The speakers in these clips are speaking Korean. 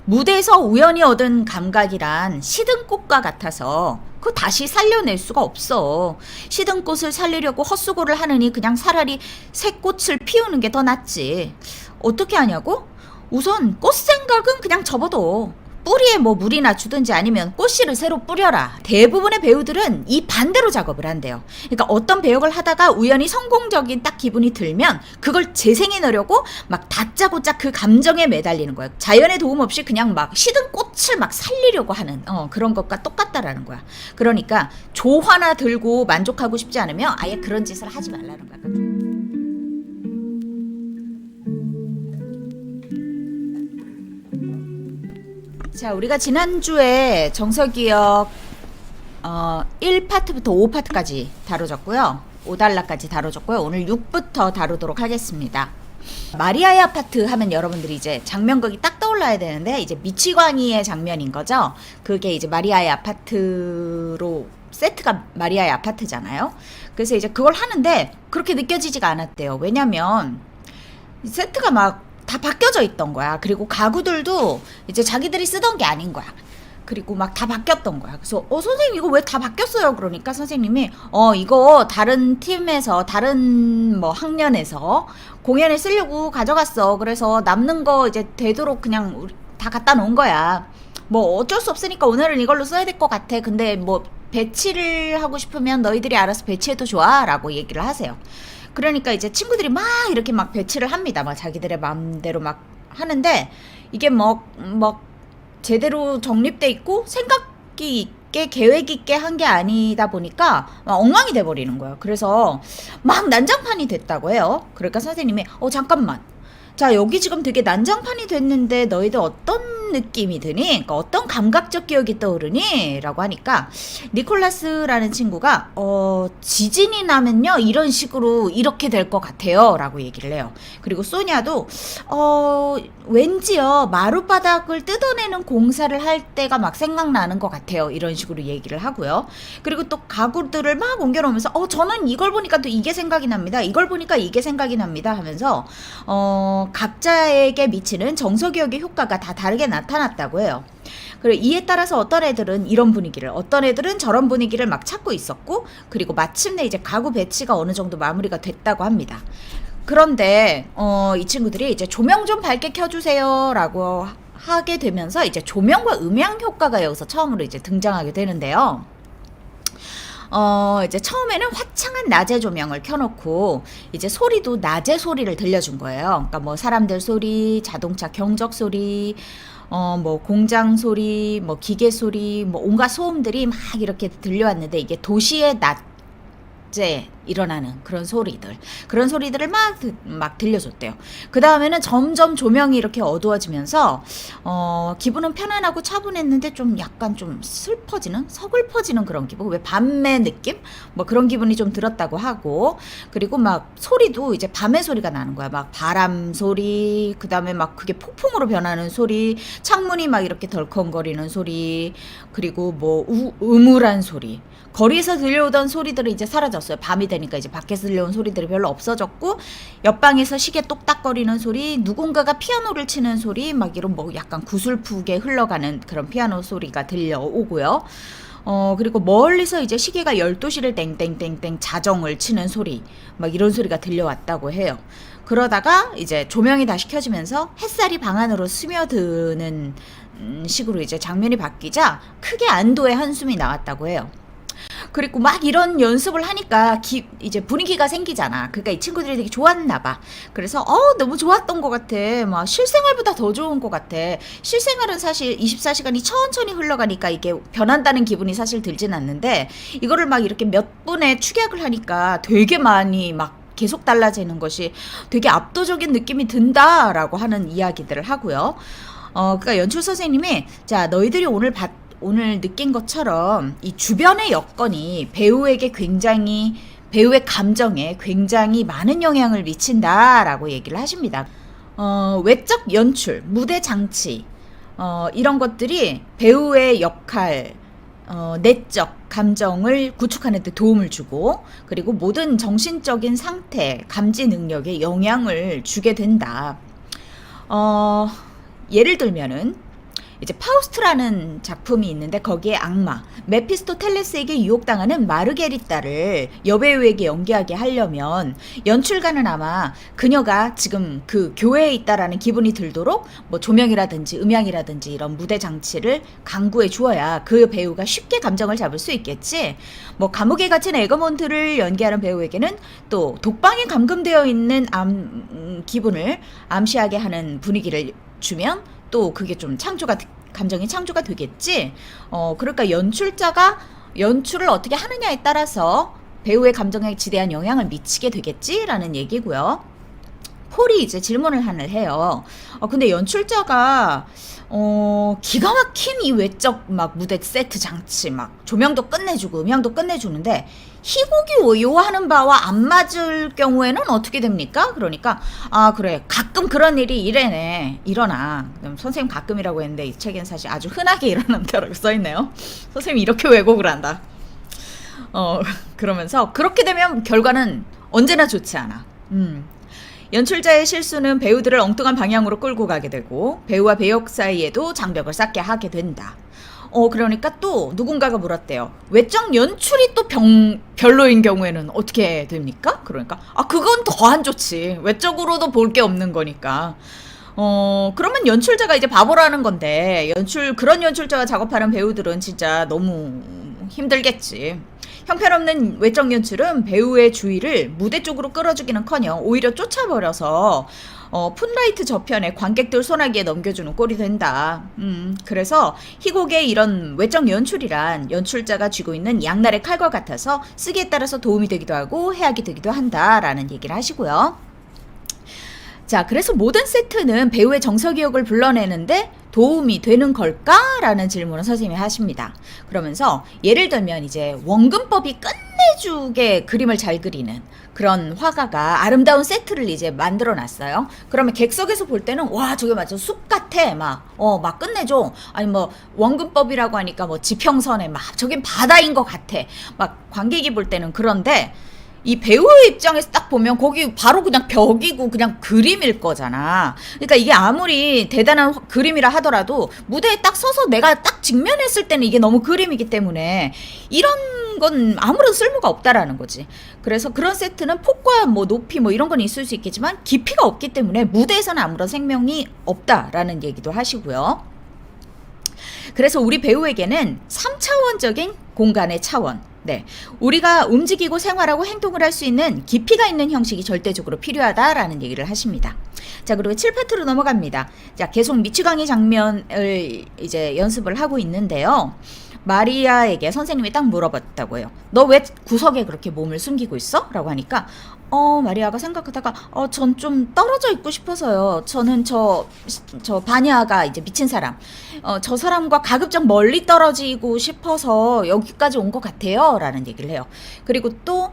무대에서 우연히 얻은 감각이란 시든 꽃과 같아서 그거 다시 살려낼 수가 없어. 시든 꽃을 살리려고 헛수고를 하느니 그냥 차라리 새 꽃을 피우는 게 더 낫지. 어떻게 하냐고? 우선 꽃 생각은 그냥 접어둬. 뿌리에 뭐 물이나 주든지 아니면 꽃씨를 새로 뿌려라. 대부분의 배우들은 이 반대로 작업을 한대요. 그러니까 어떤 배역을 하다가 우연히 성공적인 딱 기분이 들면 그걸 재생해내려고 막 다짜고짜 그 감정에 매달리는 거예요. 자연의 도움 없이 그냥 막 시든 꽃을 막 살리려고 하는 그런 것과 똑같다라는 거야. 그러니까 조 하나 들고 만족하고 싶지 않으면 아예 그런 짓을 하지 말라는 거야. 자, 우리가 지난주에 정석기역 1파트부터 5파트까지 다뤄졌고요. 5달러까지 다뤄졌고요. 오늘 6부터 다루도록 하겠습니다. 마리아의 아파트 하면 여러분들이 이제 장면극이 딱 떠올라야 되는데 이제 미치광이의 장면인 거죠. 그게 이제 마리아의 아파트로 세트가 마리아의 아파트잖아요. 그래서 이제 그걸 하는데 그렇게 느껴지지가 않았대요. 왜냐면 세트가 막 다 바뀌어져 있던 거야. 그리고 가구들도 이제 자기들이 쓰던 게 아닌 거야. 그리고 막 다 바뀌었던 거야. 그래서 선생님 이거 왜 다 바뀌었어요? 그러니까 선생님이 이거 다른 팀에서 다른 뭐 학년에서 공연에 쓰려고 가져갔어. 그래서 남는 거 이제 되도록 그냥 다 갖다 놓은 거야. 뭐 어쩔 수 없으니까 오늘은 이걸로 써야 될 것 같아. 근데 뭐 배치를 하고 싶으면 너희들이 알아서 배치해도 좋아 라고 얘기를 하세요. 그러니까 이제 친구들이 막 이렇게 막 배치를 합니다. 막 자기들의 마음대로 막 하는데 이게 뭐 제대로 정립돼 있고 생각이 있게 계획 있게 한 게 아니다 보니까 막 엉망이 돼 버리는 거예요. 그래서 막 난장판이 됐다고 해요. 그러니까 선생님이 잠깐만. 자, 여기 지금 되게 난장판이 됐는데 너희들 어떤 느낌이 드니? 그러니까 어떤 감각적 기억이 떠오르니? 라고 하니까 니콜라스라는 친구가 지진이 나면요 이런 식으로 이렇게 될 것 같아요 라고 얘기를 해요. 그리고 소니아도 왠지요 마룻바닥을 뜯어내는 공사를 할 때가 막 생각나는 것 같아요 이런 식으로 얘기를 하고요. 그리고 또 가구들을 막 옮겨놓으면서 저는 이걸 보니까 또 이게 생각이 납니다. 이걸 보니까 이게 생각이 납니다 하면서 각자에게 미치는 정서기억의 효과가 다 다르게 나타났다고 해요. 그리고 이에 따라서 어떤 애들은 이런 분위기를, 어떤 애들은 저런 분위기를 막 찾고 있었고, 그리고 마침내 이제 가구 배치가 어느 정도 마무리가 됐다고 합니다. 그런데 이 친구들이 이제 조명 좀 밝게 켜주세요 라고 하게 되면서 이제 조명과 음향 효과가 여기서 처음으로 이제 등장하게 되는데요. 이제 처음에는 화창한 낮의 조명을 켜놓고 이제 소리도 낮의 소리를 들려준 거예요. 그러니까 뭐 사람들 소리, 자동차 경적 소리, 뭐 공장 소리, 뭐 기계 소리, 뭐 온갖 소음들이 막 이렇게 들려왔는데 이게 도시의 낮에 일어나는 그런 소리들을 막 들려줬대요. 그 다음에는 점점 조명이 이렇게 어두워지면서 기분은 편안하고 차분했는데 좀 약간 좀 서글퍼지는 그런 기분, 왜 밤의 느낌? 뭐 그런 기분이 좀 들었다고 하고, 그리고 막 소리도 이제 밤의 소리가 나는 거야. 막 바람 소리, 그 다음에 막 그게 폭풍으로 변하는 소리, 창문이 막 이렇게 덜컹거리는 소리, 그리고 뭐 음울한 소리. 거리에서 들려오던 소리들이 이제 사라졌어요. 밤이 되니까 이제 밖에서 들려온 소리들이 별로 없어졌고, 옆방에서 시계 똑딱거리는 소리, 누군가가 피아노를 치는 소리, 막 이런 뭐 약간 구슬프게 흘러가는 그런 피아노 소리가 들려오고요. 그리고 멀리서 이제 시계가 12시를 땡땡땡땡 자정을 치는 소리, 막 이런 소리가 들려왔다고 해요. 그러다가 이제 조명이 다시 켜지면서 햇살이 방 안으로 스며드는 식으로 이제 장면이 바뀌자 크게 안도의 한숨이 나왔다고 해요. 그리고 막 이런 연습을 하니까 이제 분위기가 생기잖아. 그러니까 이 친구들이 되게 좋았나 봐. 그래서 너무 좋았던 것 같아. 막 실생활보다 더 좋은 것 같아. 실생활은 사실 24시간이 천천히 흘러가니까 이게 변한다는 기분이 사실 들진 않는데, 이거를 막 이렇게 몇 분에 축약을 하니까 되게 많이 막 계속 달라지는 것이 되게 압도적인 느낌이 든다라고 하는 이야기들을 하고요. 그러니까 연출 선생님이 자, 너희들이 오늘 느낀 것처럼 이 주변의 여건이 배우의 감정에 굉장히 많은 영향을 미친다라고 얘기를 하십니다. 외적 연출, 무대 장치, 이런 것들이 배우의 역할, 내적 감정을 구축하는 데 도움을 주고, 그리고 모든 정신적인 상태, 감지 능력에 영향을 주게 된다. 예를 들면은 이제 파우스트라는 작품이 있는데 거기에 악마 메피스토텔레스에게 유혹당하는 마르게리따를 여배우에게 연기하게 하려면 연출가는 아마 그녀가 지금 그 교회에 있다라는 기분이 들도록 뭐 조명이라든지 음향이라든지 이런 무대 장치를 강구해 주어야 그 배우가 쉽게 감정을 잡을 수 있겠지. 뭐 감옥에 갇힌 에그몬트를 연기하는 배우에게는 또 독방에 감금되어 있는 기분을 암시하게 하는 분위기를 주면 또 그게 좀 감정이 창조가 되겠지. 그러니까 연출자가 연출을 어떻게 하느냐에 따라서 배우의 감정에 지대한 영향을 미치게 되겠지라는 얘기고요. 폴이 이제 질문을 하나 해요. 근데 연출자가 기가 막힌 이 외적 막 무대 세트 장치 막 조명도 끝내주고 음향도 끝내주는데 희곡이 요하는 바와 안 맞을 경우에는 어떻게 됩니까? 그러니까 그래 가끔 그런 일이 일어나. 선생님 가끔이라고 했는데 이 책엔 사실 아주 흔하게 일어난다라고 써있네요. 선생님이 이렇게 왜곡을 한다. 그러면서 그렇게 되면 결과는 언제나 좋지 않아. 연출자의 실수는 배우들을 엉뚱한 방향으로 끌고 가게 되고 배우와 배역 사이에도 장벽을 쌓게 하게 된다. 그러니까 또 누군가가 물었대요. 외적 연출이 또 별로인 경우에는 어떻게 됩니까? 그러니까 그건 더 안 좋지. 외적으로도 볼 게 없는 거니까. 그러면 연출자가 이제 바보라는 건데 그런 연출자가 작업하는 배우들은 진짜 너무 힘들겠지. 형편없는 외적 연출은 배우의 주의를 무대 쪽으로 끌어주기는커녕 오히려 쫓아버려서 푼라이트 저편에 관객들 손아귀에 넘겨주는 꼴이 된다. 그래서 희곡의 이런 외적 연출이란 연출자가 쥐고 있는 양날의 칼과 같아서 쓰기에 따라서 도움이 되기도 하고 해악이 되기도 한다라는 얘기를 하시고요. 자, 그래서 모든 세트는 배우의 정서기억을 불러내는데 도움이 되는 걸까라는 질문을 선생님이 하십니다. 그러면서 예를 들면 이제 원근법이 끝내주게 그림을 잘 그리는 그런 화가가 아름다운 세트를 이제 만들어 놨어요. 그러면 객석에서 볼 때는 와 저게 맞아 숲 같아 막 끝내줘. 아니 뭐 원근법이라고 하니까 뭐 지평선에 막 저긴 바다인 것 같아. 막 관객이 볼 때는 그런데 이 배우의 입장에서 딱 보면 거기 바로 그냥 벽이고 그냥 그림일 거잖아. 그러니까 이게 아무리 대단한 그림이라 하더라도 무대에 딱 서서 내가 딱 직면했을 때는 이게 너무 그림이기 때문에 이런 건 아무런 쓸모가 없다라는 거지. 그래서 그런 세트는 폭과 뭐 높이 뭐 이런 건 있을 수 있겠지만 깊이가 없기 때문에 무대에서는 아무런 생명이 없다라는 얘기도 하시고요. 그래서 우리 배우에게는 3차원적인 공간의 차원, 우리가 움직이고 생활하고 행동을 할 수 있는 깊이가 있는 형식이 절대적으로 필요하다라는 얘기를 하십니다. 자, 그리고 7파트로 넘어갑니다. 자, 계속 미치광이 장면을 이제 연습을 하고 있는데요. 마리아에게 선생님이 딱 물어봤다고 해요. 너 왜 구석에 그렇게 몸을 숨기고 있어? 라고 하니까 마리아가 생각하다가 전 좀 떨어져 있고 싶어서요. 저는 저 바냐가 이제 미친 사람. 저 사람과 가급적 멀리 떨어지고 싶어서 여기까지 온 것 같아요. 라는 얘기를 해요. 그리고 또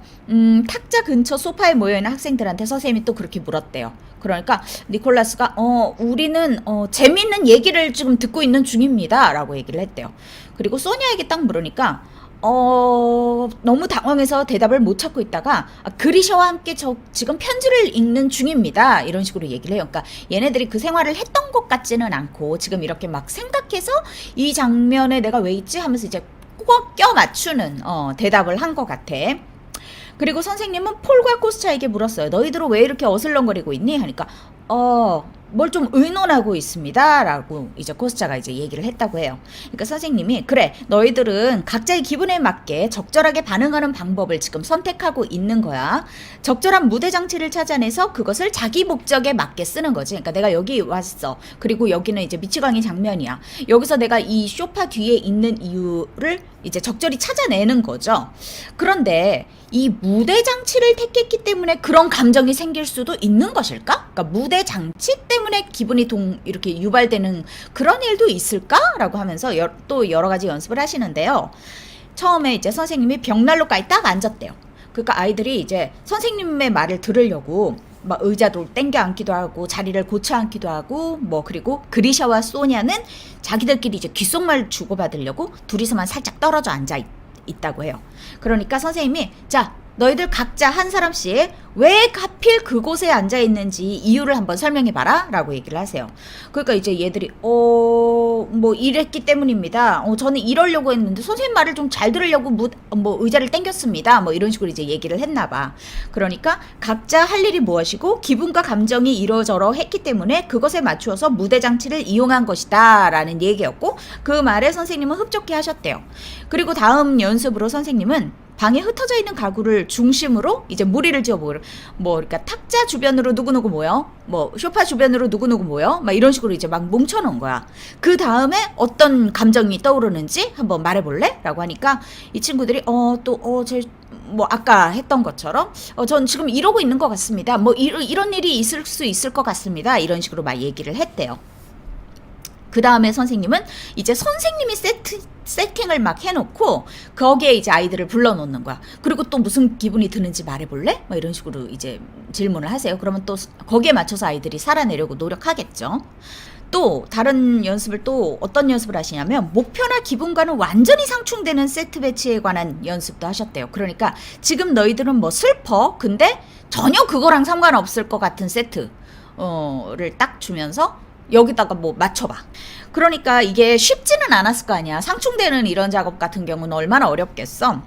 탁자 근처 소파에 모여있는 학생들한테 선생님이 또 그렇게 물었대요. 그러니까 니콜라스가 우리는 재밌는 얘기를 지금 듣고 있는 중입니다. 라고 얘기를 했대요. 그리고 소니아에게 딱 물으니까 너무 당황해서 대답을 못 찾고 있다가 그리샤와 함께 저 지금 편지를 읽는 중입니다. 이런 식으로 얘기를 해요. 그러니까 얘네들이 그 생활을 했던 것 같지는 않고 지금 이렇게 막 생각해서 이 장면에 내가 왜 있지? 하면서 이제 꼭 껴 맞추는 대답을 한 것 같아. 그리고 선생님은 폴과 코스차에게 물었어요. 너희들은 왜 이렇게 어슬렁거리고 있니? 하니까 뭘 좀 의논하고 있습니다. 라고 이제 코스차가 이제 얘기를 했다고 해요. 그러니까 선생님이 그래 너희들은 각자의 기분에 맞게 적절하게 반응하는 방법을 지금 선택하고 있는 거야. 적절한 무대 장치를 찾아내서 그것을 자기 목적에 맞게 쓰는 거지. 그러니까 내가 여기 왔어. 그리고 여기는 이제 미치광이 장면이야. 여기서 내가 이 소파 뒤에 있는 이유를 이제 적절히 찾아내는 거죠. 그런데 이 무대 장치를 택했기 때문에 그런 감정이 생길 수도 있는 것일까? 그러니까 무대 장치 때문에 기분이 이렇게 유발되는 그런 일도 있을까라고 하면서 또 여러 가지 연습을 하시는데요. 처음에 이제 선생님이 벽난로가에 딱 앉았대요. 그러니까 아이들이 이제 선생님의 말을 들으려고 막 의자도 땡겨 앉기도 하고 자리를 고쳐 앉기도 하고 그리고 그리샤와 소니아는 자기들끼리 이제 귓속말 주고받으려고 둘이서만 살짝 떨어져 앉아 있다고 해요. 그러니까 선생님이 자 너희들 각자 한 사람씩 왜 하필 그곳에 앉아 있는지 이유를 한번 설명해 봐라 라고 얘기를 하세요. 그러니까 이제 얘들이 뭐 이랬기 때문입니다. 저는 이러려고 했는데 선생님 말을 좀 잘 들으려고 뭐 의자를 땡겼습니다. 뭐 이런 식으로 이제 얘기를 했나 봐. 그러니까 각자 할 일이 무엇이고 기분과 감정이 이러저러 했기 때문에 그것에 맞추어서 무대 장치를 이용한 것이다 라는 얘기였고, 그 말에 선생님은 흡족해 하셨대요. 그리고 다음 연습으로 선생님은 방에 흩어져 있는 가구를 중심으로 이제 무리를 지어보고, 뭐 그러니까 탁자 주변으로 누구누구 모여, 뭐 소파 주변으로 누구누구 모여, 막 이런 식으로 이제 막 뭉쳐놓은 거야. 그 다음에 어떤 감정이 떠오르는지 한번 말해볼래? 라고 하니까 이 친구들이 뭐 아까 했던 것처럼 전 지금 이러고 있는 것 같습니다. 뭐 이런 일이 있을 수 있을 것 같습니다. 이런 식으로 막 얘기를 했대요. 그 다음에 선생님은 이제 선생님이 세팅을 막 해놓고 거기에 이제 아이들을 불러놓는 거야. 그리고 또 무슨 기분이 드는지 말해볼래? 뭐 이런 식으로 이제 질문을 하세요. 그러면 또 거기에 맞춰서 아이들이 살아내려고 노력하겠죠. 또 다른 연습을 또 어떤 연습을 하시냐면 목표나 기분과는 완전히 상충되는 세트 배치에 관한 연습도 하셨대요. 그러니까 지금 너희들은 뭐 슬퍼. 근데 전혀 그거랑 상관없을 것 같은 세트를 딱 주면서 여기다가 뭐 맞춰봐. 그러니까 이게 쉽지는 않았을 거 아니야. 상충되는 이런 작업 같은 경우는 얼마나 어렵겠어.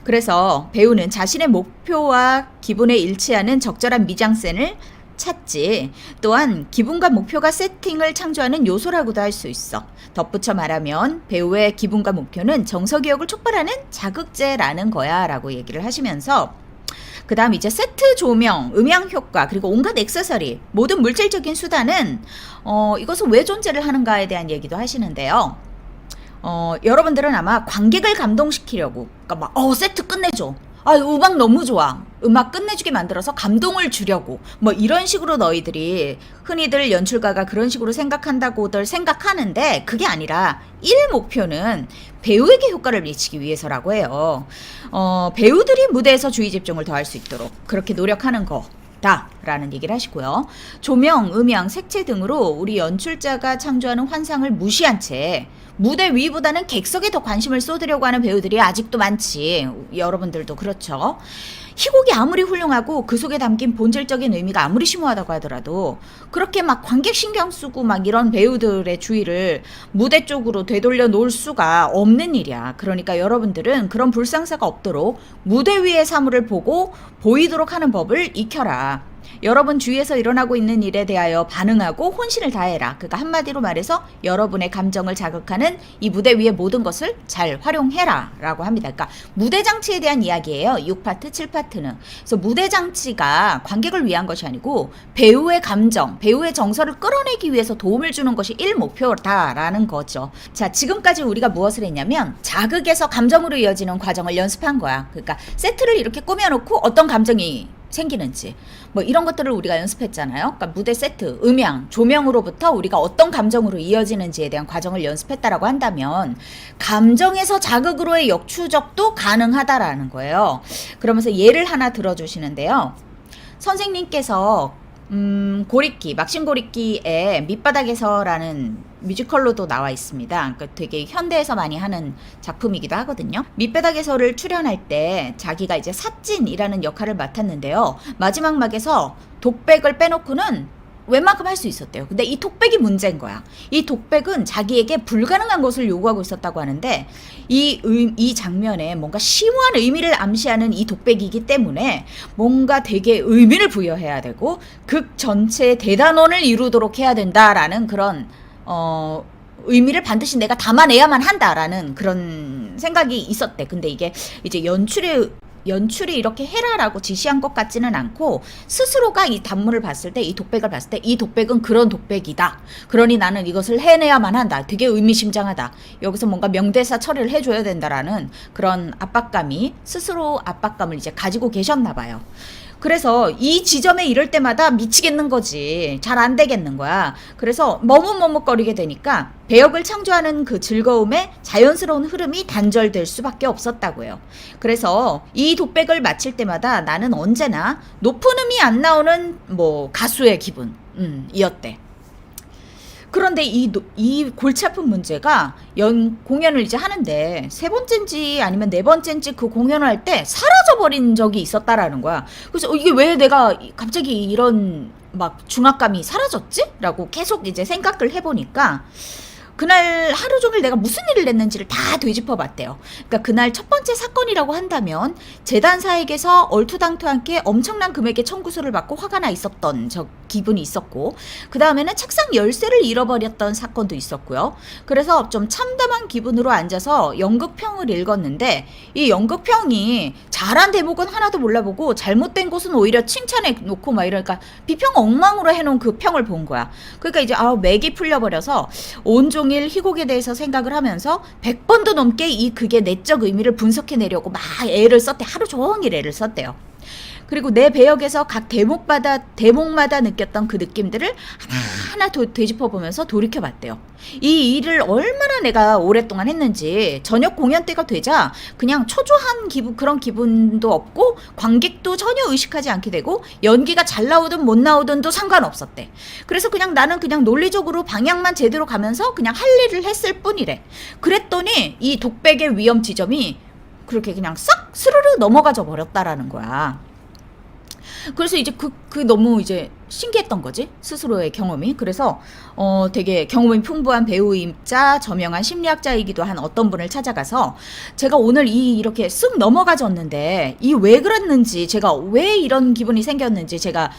그래서 배우는 자신의 목표와 기분에 일치하는 적절한 미장센을 찾지, 또한 기분과 목표가 세팅을 창조하는 요소라고도 할 수 있어. 덧붙여 말하면 배우의 기분과 목표는 정서기억을 촉발하는 자극제라는 거야 라고 얘기를 하시면서, 그 다음 이제 세트 조명, 음향 효과, 그리고 온갖 액세서리, 모든 물질적인 수단은 이것은 왜 존재를 하는가에 대한 얘기도 하시는데요. 여러분들은 아마 관객을 감동시키려고, 그러니까 막 세트 끝내줘, 음악 너무 좋아, 음악 끝내주게 만들어서 감동을 주려고, 뭐 이런 식으로 너희들이 흔히들 연출가가 그런 식으로 생각한다고들 생각하는데, 그게 아니라 목표는 배우에게 효과를 미치기 위해서라고 해요. 배우들이 무대에서 주의 집중을 더할 수 있도록 그렇게 노력하는 거다 라는 얘기를 하시고요. 조명, 음향, 색채 등으로 우리 연출자가 창조하는 환상을 무시한 채 무대 위보다는 객석에 더 관심을 쏟으려고 하는 배우들이 아직도 많지. 여러분들도 그렇죠. 희곡이 아무리 훌륭하고 그 속에 담긴 본질적인 의미가 아무리 심오하다고 하더라도 그렇게 막 관객 신경 쓰고 막 이런 배우들의 주의를 무대 쪽으로 되돌려 놓을 수가 없는 일이야. 그러니까 여러분들은 그런 불상사가 없도록 무대 위의 사물을 보고 보이도록 하는 법을 익혀라. 여러분 주위에서 일어나고 있는 일에 대하여 반응하고 혼신을 다해라. 그러니까 한마디로 말해서 여러분의 감정을 자극하는 이 무대 위의 모든 것을 잘 활용해라 라고 합니다. 그러니까 무대 장치에 대한 이야기예요. 6파트, 7파트는. 그래서 무대 장치가 관객을 위한 것이 아니고 배우의 감정, 배우의 정서를 끌어내기 위해서 도움을 주는 것이 목표다라는 거죠. 자, 지금까지 우리가 무엇을 했냐면 자극에서 감정으로 이어지는 과정을 연습한 거야. 그러니까 세트를 이렇게 꾸며놓고 어떤 감정이 생기는지 뭐 이런 것들을 우리가 연습했잖아요. 그러니까 무대 세트, 음향, 조명으로부터 우리가 어떤 감정으로 이어지는지에 대한 과정을 연습했다라고 한다면 감정에서 자극으로의 역추적도 가능하다라는 거예요. 그러면서 예를 하나 들어주시는데요. 선생님께서 고리끼, 막신 고리끼의 밑바닥에서라는 뮤지컬로도 나와 있습니다. 그러니까 되게 현대에서 많이 하는 작품이기도 하거든요. 밑바닥에서를 출연할 때 자기가 이제 사찐이라는 역할을 맡았는데요. 마지막 막에서 독백을 빼놓고는 웬만큼 할 수 있었대요. 근데 이 독백이 문제인 거야. 이 독백은 자기에게 불가능한 것을 요구하고 있었다고 하는데 이 장면에 뭔가 심오한 의미를 암시하는 이 독백이기 때문에 뭔가 되게 의미를 부여해야 되고 극 전체의 대단원을 이루도록 해야 된다라는 그런 의미를 반드시 내가 담아내야만 한다라는 그런 생각이 있었대. 근데 이게 이제 연출이 이렇게 해라라고 지시한 것 같지는 않고 스스로가 이 단물을 봤을 때, 이 독백을 봤을 때 이 독백은 그런 독백이다. 그러니 나는 이것을 해내야만 한다. 되게 의미심장하다. 여기서 뭔가 명대사 처리를 해줘야 된다라는 그런 압박감이, 스스로 압박감을 이제 가지고 계셨나 봐요. 그래서 이 지점에 이럴 때마다 미치겠는 거지. 잘 안 되겠는 거야. 그래서 머뭇머뭇거리게 되니까 배역을 창조하는 그 즐거움에 자연스러운 흐름이 단절될 수밖에 없었다고요. 그래서 이 독백을 마칠 때마다 나는 언제나 높은 음이 안 나오는 뭐 가수의 기분 이었대. 그런데 이 골치 아픈 문제가 공연을 이제 하는데 세 번째인지 아니면 네 번째인지 그 공연을 할 때 사라져버린 적이 있었다라는 거야. 그래서 이게 왜 내가 갑자기 이런 막 중압감이 사라졌지? 라고 계속 이제 생각을 해보니까 그날 하루 종일 내가 무슨 일을 했는지를 다 되짚어 봤대요. 그러니까 그날 첫 번째 사건이라고 한다면 재단사에게서 얼토당토하게 엄청난 금액의 청구서를 받고 화가 나 있었던 저 기분이 있었고, 그 다음에는 책상 열쇠를 잃어버렸던 사건도 있었고요. 그래서 좀 참담한 기분으로 앉아서 연극평을 읽었는데, 이 연극평이 잘한 대목은 하나도 몰라보고 잘못된 곳은 오히려 칭찬해 놓고 막 이러니까 비평 엉망으로 해놓은 그 평을 본 거야. 그러니까 이제 맥이 풀려버려서 온종일 희곡에 대해서 생각을 하면서 100번도 넘게 이 극의 내적 의미를 분석해내려고 막 애를 썼대. 하루 종일 애를 썼대요. 그리고 내 배역에서 각 대목마다 느꼈던 그 느낌들을 하나하나 되짚어보면서 돌이켜봤대요. 이 일을 얼마나 내가 오랫동안 했는지 저녁 공연 때가 되자 그냥 초조한 기분, 그런 기분도 없고 관객도 전혀 의식하지 않게 되고 연기가 잘 나오든 못 나오든도 상관없었대. 그래서 그냥 나는 그냥 논리적으로 방향만 제대로 가면서 그냥 할 일을 했을 뿐이래. 그랬더니 이 독백의 위험 지점이 그렇게 그냥 싹 스르르 넘어가져 버렸다라는 거야. 그래서 이제 그 너무 이제 신기했던 거지, 스스로의 경험이. 그래서 되게 경험이 풍부한 배우임자 저명한 심리학자이기도 한 어떤 분을 찾아가서 제가 오늘 이렇게 쓱 넘어가졌는데 이 왜 그랬는지, 제가 왜 이런 기분이 생겼는지 제가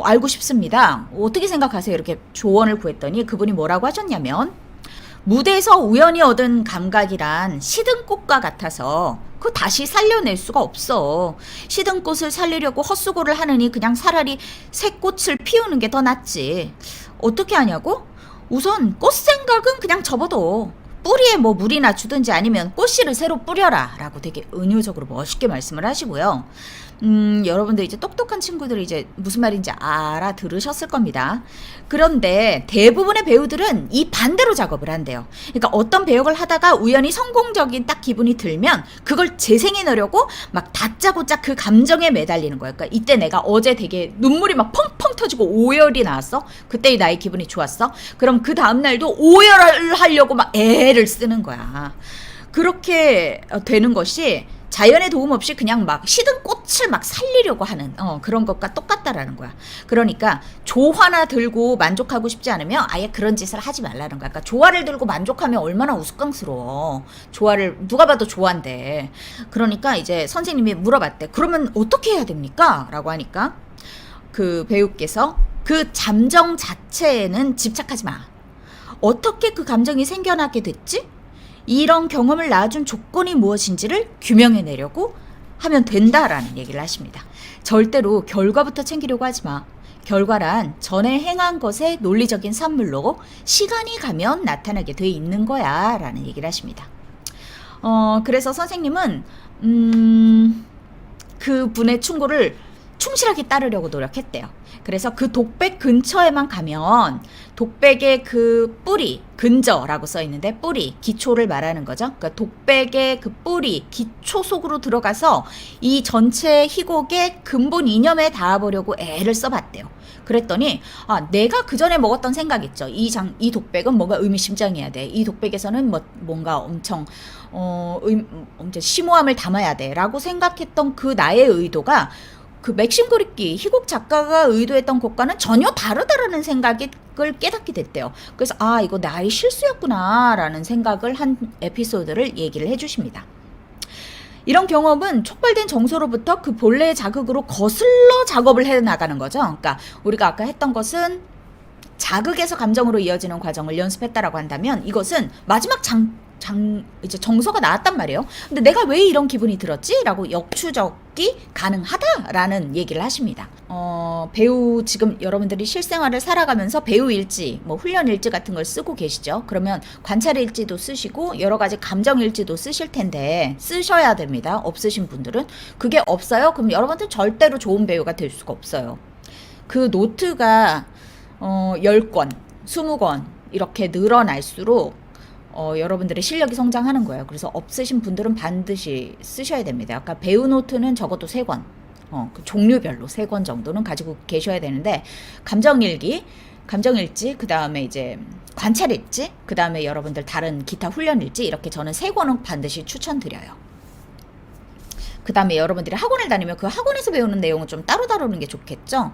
알고 싶습니다. 어떻게 생각하세요? 이렇게 조언을 구했더니 그분이 뭐라고 하셨냐면, 무대에서 우연히 얻은 감각이란 시든 꽃과 같아서 그거 다시 살려낼 수가 없어. 시든 꽃을 살리려고 헛수고를 하느니 그냥 차라리 새 꽃을 피우는 게 더 낫지. 어떻게 하냐고? 우선 꽃 생각은 그냥 접어둬. 뿌리에 뭐 물이나 주든지 아니면 꽃씨를 새로 뿌려라 라고 되게 은유적으로 멋있게 말씀을 하시고요. 여러분들 이제 똑똑한 친구들이 이제 무슨 말인지 알아들으셨을 겁니다. 그런데 대부분의 배우들은 이 반대로 작업을 한대요. 그러니까 어떤 배역을 하다가 우연히 성공적인 딱 기분이 들면 그걸 재생해내려고 막 다짜고짜 그 감정에 매달리는 거예요. 그러니까 이때 내가 어제 되게 눈물이 막 펑펑 터지고 오열이 나왔어. 그때 나의 기분이 좋았어. 그럼 그 다음날도 오열을 하려고 막 애를 쓰는 거야. 그렇게 되는 것이 자연의 도움 없이 그냥 막 시든 꽃을 막 살리려고 하는 그런 것과 똑같다라는 거야. 그러니까 조화나 들고 만족하고 싶지 않으면 아예 그런 짓을 하지 말라는 거야. 그러니까 조화를 들고 만족하면 얼마나 우스꽝스러워. 조화를 누가 봐도 조화인데. 그러니까 이제 선생님이 물어봤대. 그러면 어떻게 해야 됩니까? 라고 하니까 그 배우께서 그 감정 자체에는 집착하지 마. 어떻게 그 감정이 생겨나게 됐지? 이런 경험을 낳아준 조건이 무엇인지를 규명해내려고 하면 된다라는 얘기를 하십니다. 절대로 결과부터 챙기려고 하지 마. 결과란 전에 행한 것의 논리적인 산물로 시간이 가면 나타나게 돼 있는 거야 라는 얘기를 하십니다. 그래서 선생님은 그 분의 충고를 충실하게 따르려고 노력했대요. 그래서 그 독백 근처에만 가면 독백의 그 뿌리, 근저라고 써 있는데 뿌리, 기초를 말하는 거죠. 그러니까 독백의 그 뿌리, 기초 속으로 들어가서 이 전체 희곡의 근본 이념에 닿아보려고 애를 써봤대요. 그랬더니 내가 그 전에 먹었던 생각 있죠. 이 독백은 뭔가 의미심장해야 돼. 이 독백에서는 뭔가 엄청 심오함을 담아야 돼라고 생각했던 그 나의 의도가 그 맥심 고리키 희곡 작가가 의도했던 것과는 전혀 다르다라는 생각을 깨닫게 됐대요. 그래서 이거 나의 실수였구나 라는 생각을 한 에피소드를 얘기를 해주십니다. 이런 경험은 촉발된 정서로부터 그 본래의 자극으로 거슬러 작업을 해나가는 거죠. 그러니까 우리가 아까 했던 것은 자극에서 감정으로 이어지는 과정을 연습했다라고 한다면, 이것은 마지막 이제 정서가 나왔단 말이에요. 근데 내가 왜 이런 기분이 들었지? 라고 역추적이 가능하다라는 얘기를 하십니다. 배우 지금 여러분들이 실생활을 살아가면서 배우 일지, 뭐 훈련 일지 같은 걸 쓰고 계시죠? 그러면 관찰 일지도 쓰시고 여러 가지 감정 일지도 쓰실 텐데 쓰셔야 됩니다. 없으신 분들은. 그게 없어요? 그럼 여러분들 절대로 좋은 배우가 될 수가 없어요. 그 노트가 10권, 20권 이렇게 늘어날수록 여러분들의 실력이 성장하는 거예요. 그래서 없으신 분들은 반드시 쓰셔야 됩니다. 아까 배우 노트는 적어도 3권, 그 종류별로 3권 정도는 가지고 계셔야 되는데, 감정일지, 그 다음에 이제 관찰일지, 그 다음에 여러분들 다른 기타 훈련일지, 이렇게 저는 3권은 반드시 추천드려요. 그 다음에 여러분들이 학원을 다니면 그 학원에서 배우는 내용은 좀 따로 다루는 게 좋겠죠?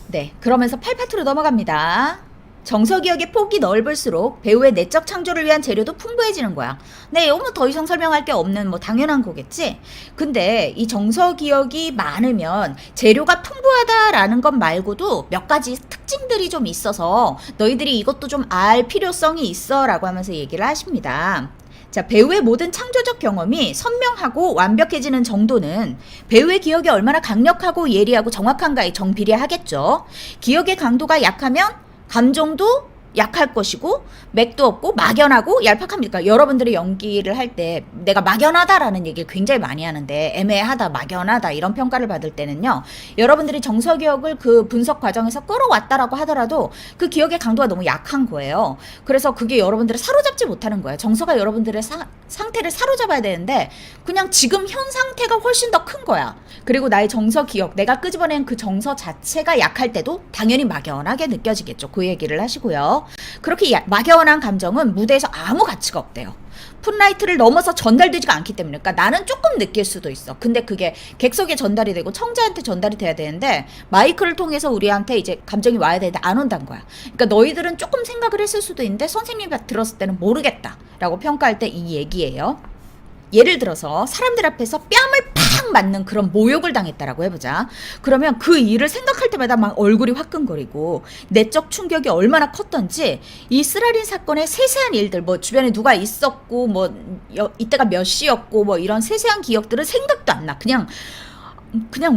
네, 그러면서 8파트로 넘어갑니다. 정서기억의 폭이 넓을수록 배우의 내적 창조를 위한 재료도 풍부해지는 거야. 네, 이건 더 이상 설명할 게 없는 뭐 당연한 거겠지. 근데 이 정서기억이 많으면 재료가 풍부하다라는 것 말고도 몇 가지 특징들이 좀 있어서 너희들이 이것도 좀 알 필요성이 있어 라고 하면서 얘기를 하십니다. 자, 배우의 모든 창조적 경험이 선명하고 완벽해지는 정도는 배우의 기억이 얼마나 강력하고 예리하고 정확한가에 정비례하겠죠. 기억의 강도가 약하면 감정도 약할 것이고 맥도 없고 막연하고 얄팍합니다. 그러니까 여러분들이 연기를 할 때 내가 막연하다라는 얘기를 굉장히 많이 하는데 애매하다, 막연하다 이런 평가를 받을 때는요. 여러분들이 정서기억을 그 분석 과정에서 끌어왔다라고 하더라도 그 기억의 강도가 너무 약한 거예요. 그래서 그게 여러분들을 사로잡지 못하는 거예요. 정서가 여러분들의 상태를 사로잡아야 되는데 그냥 지금 현 상태가 훨씬 더 큰 거야. 그리고 나의 정서기억, 내가 끄집어낸 그 정서 자체가 약할 때도 당연히 막연하게 느껴지겠죠. 그 얘기를 하시고요. 그렇게 막연한 감정은 무대에서 아무 가치가 없대요. 풋라이트를 넘어서 전달되지가 않기 때문에. 그러니까 나는 조금 느낄 수도 있어. 근데 그게 객석에 전달이 되고 청자한테 전달이 돼야 되는데 마이크를 통해서 우리한테 이제 감정이 와야 되는데 안 온다는 거야. 그러니까 너희들은 조금 생각을 했을 수도 있는데 선생님이 들었을 때는 모르겠다라고 평가할 때 이 얘기예요. 예를 들어서 사람들 앞에서 뺨을 팍 맞는 그런 모욕을 당했다라고 해보자. 그러면 그 일을 생각할 때마다 막 얼굴이 화끈거리고 내적 충격이 얼마나 컸던지 이 쓰라린 사건의 세세한 일들, 뭐 주변에 누가 있었고 뭐 이때가 몇 시였고 뭐 이런 세세한 기억들은 생각도 안 나. 그냥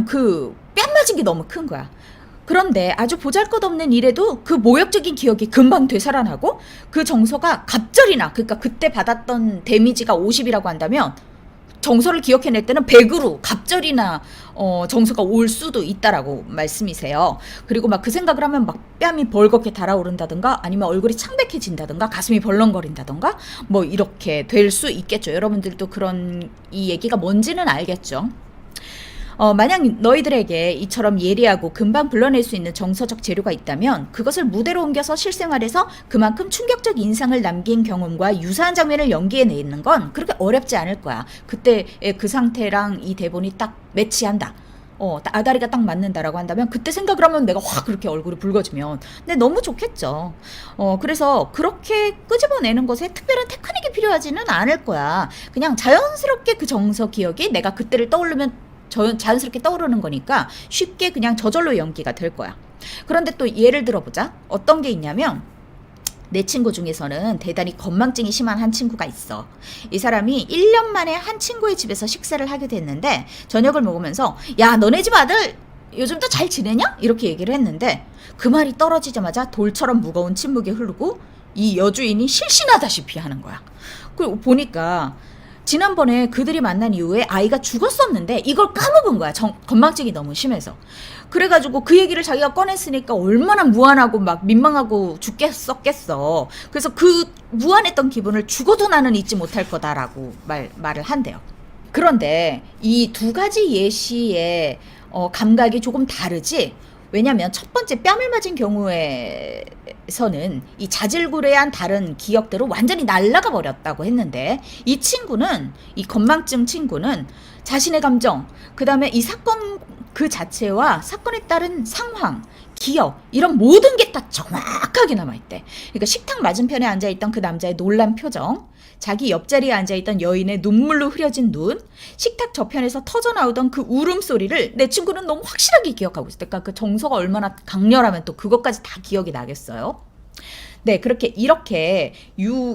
그 뺨 맞은 게 너무 큰 거야. 그런데 아주 보잘것없는 일에도 그 모욕적인 기억이 금방 되살아나고 그 정서가 갑절이나, 그러니까 그때 받았던 데미지가 50이라고 한다면 정서를 기억해낼 때는 100으로 갑절이나 정서가 올 수도 있다라고 말씀이세요. 그리고 막 그 생각을 하면 막 뺨이 벌겋게 달아오른다든가 아니면 얼굴이 창백해진다든가 가슴이 벌렁거린다든가 뭐 이렇게 될 수 있겠죠. 여러분들도 그런 이 얘기가 뭔지는 알겠죠. 만약 너희들에게 이처럼 예리하고 금방 불러낼 수 있는 정서적 재료가 있다면 그것을 무대로 옮겨서 실생활에서 그만큼 충격적 인상을 남긴 경험과 유사한 장면을 연기해내는 건 그렇게 어렵지 않을 거야. 그때의 그 상태랑 이 대본이 딱 매치한다. 아다리가 딱 맞는다라고 한다면 그때 생각을 하면 내가 확 그렇게 얼굴이 붉어지면 근데 너무 좋겠죠. 그래서 그렇게 끄집어내는 것에 특별한 테크닉이 필요하지는 않을 거야. 그냥 자연스럽게 그 정서 기억이 내가 그때를 떠오르면 자연스럽게 떠오르는 거니까 쉽게 그냥 저절로 연기가 될 거야. 그런데 또 예를 들어보자. 어떤 게 있냐면 내 친구 중에서는 대단히 건망증이 심한 한 친구가 있어. 이 사람이 1년 만에 한 친구의 집에서 식사를 하게 됐는데 저녁을 먹으면서 야, 너네 집 아들 요즘도 잘 지내냐? 이렇게 얘기를 했는데 그 말이 떨어지자마자 돌처럼 무거운 침묵이 흐르고 이 여주인이 실신하다시피 하는 거야. 그리고 보니까 지난번에 그들이 만난 이후에 아이가 죽었었는데 이걸 까먹은 거야. 건망증이 너무 심해서. 그래가지고 그 얘기를 자기가 꺼냈으니까 얼마나 무안하고 막 민망하고 죽겠었겠어. 그래서 그 무안했던 기분을 죽어도 나는 잊지 못할 거다라고 말을 한대요. 그런데 이 두 가지 예시의 감각이 조금 다르지. 왜냐면 첫 번째 뺨을 맞은 경우에서는 이 자질구레한 다른 기억들은 완전히 날아가 버렸다고 했는데 이 친구는, 이 건망증 친구는 자신의 감정, 그 다음에 이 사건 그 자체와 사건에 따른 상황, 기억 이런 모든 게 다 정확하게 남아있대. 그러니까 식탁 맞은편에 앉아있던 그 남자의 놀란 표정, 자기 옆자리에 앉아있던 여인의 눈물로 흐려진 눈, 식탁 저편에서 터져나오던 그 울음소리를 내 친구는 너무 확실하게 기억하고 있어. 그러니까 그 정서가 얼마나 강렬하면 또 그것까지 다 기억이 나겠어요. 네, 이렇게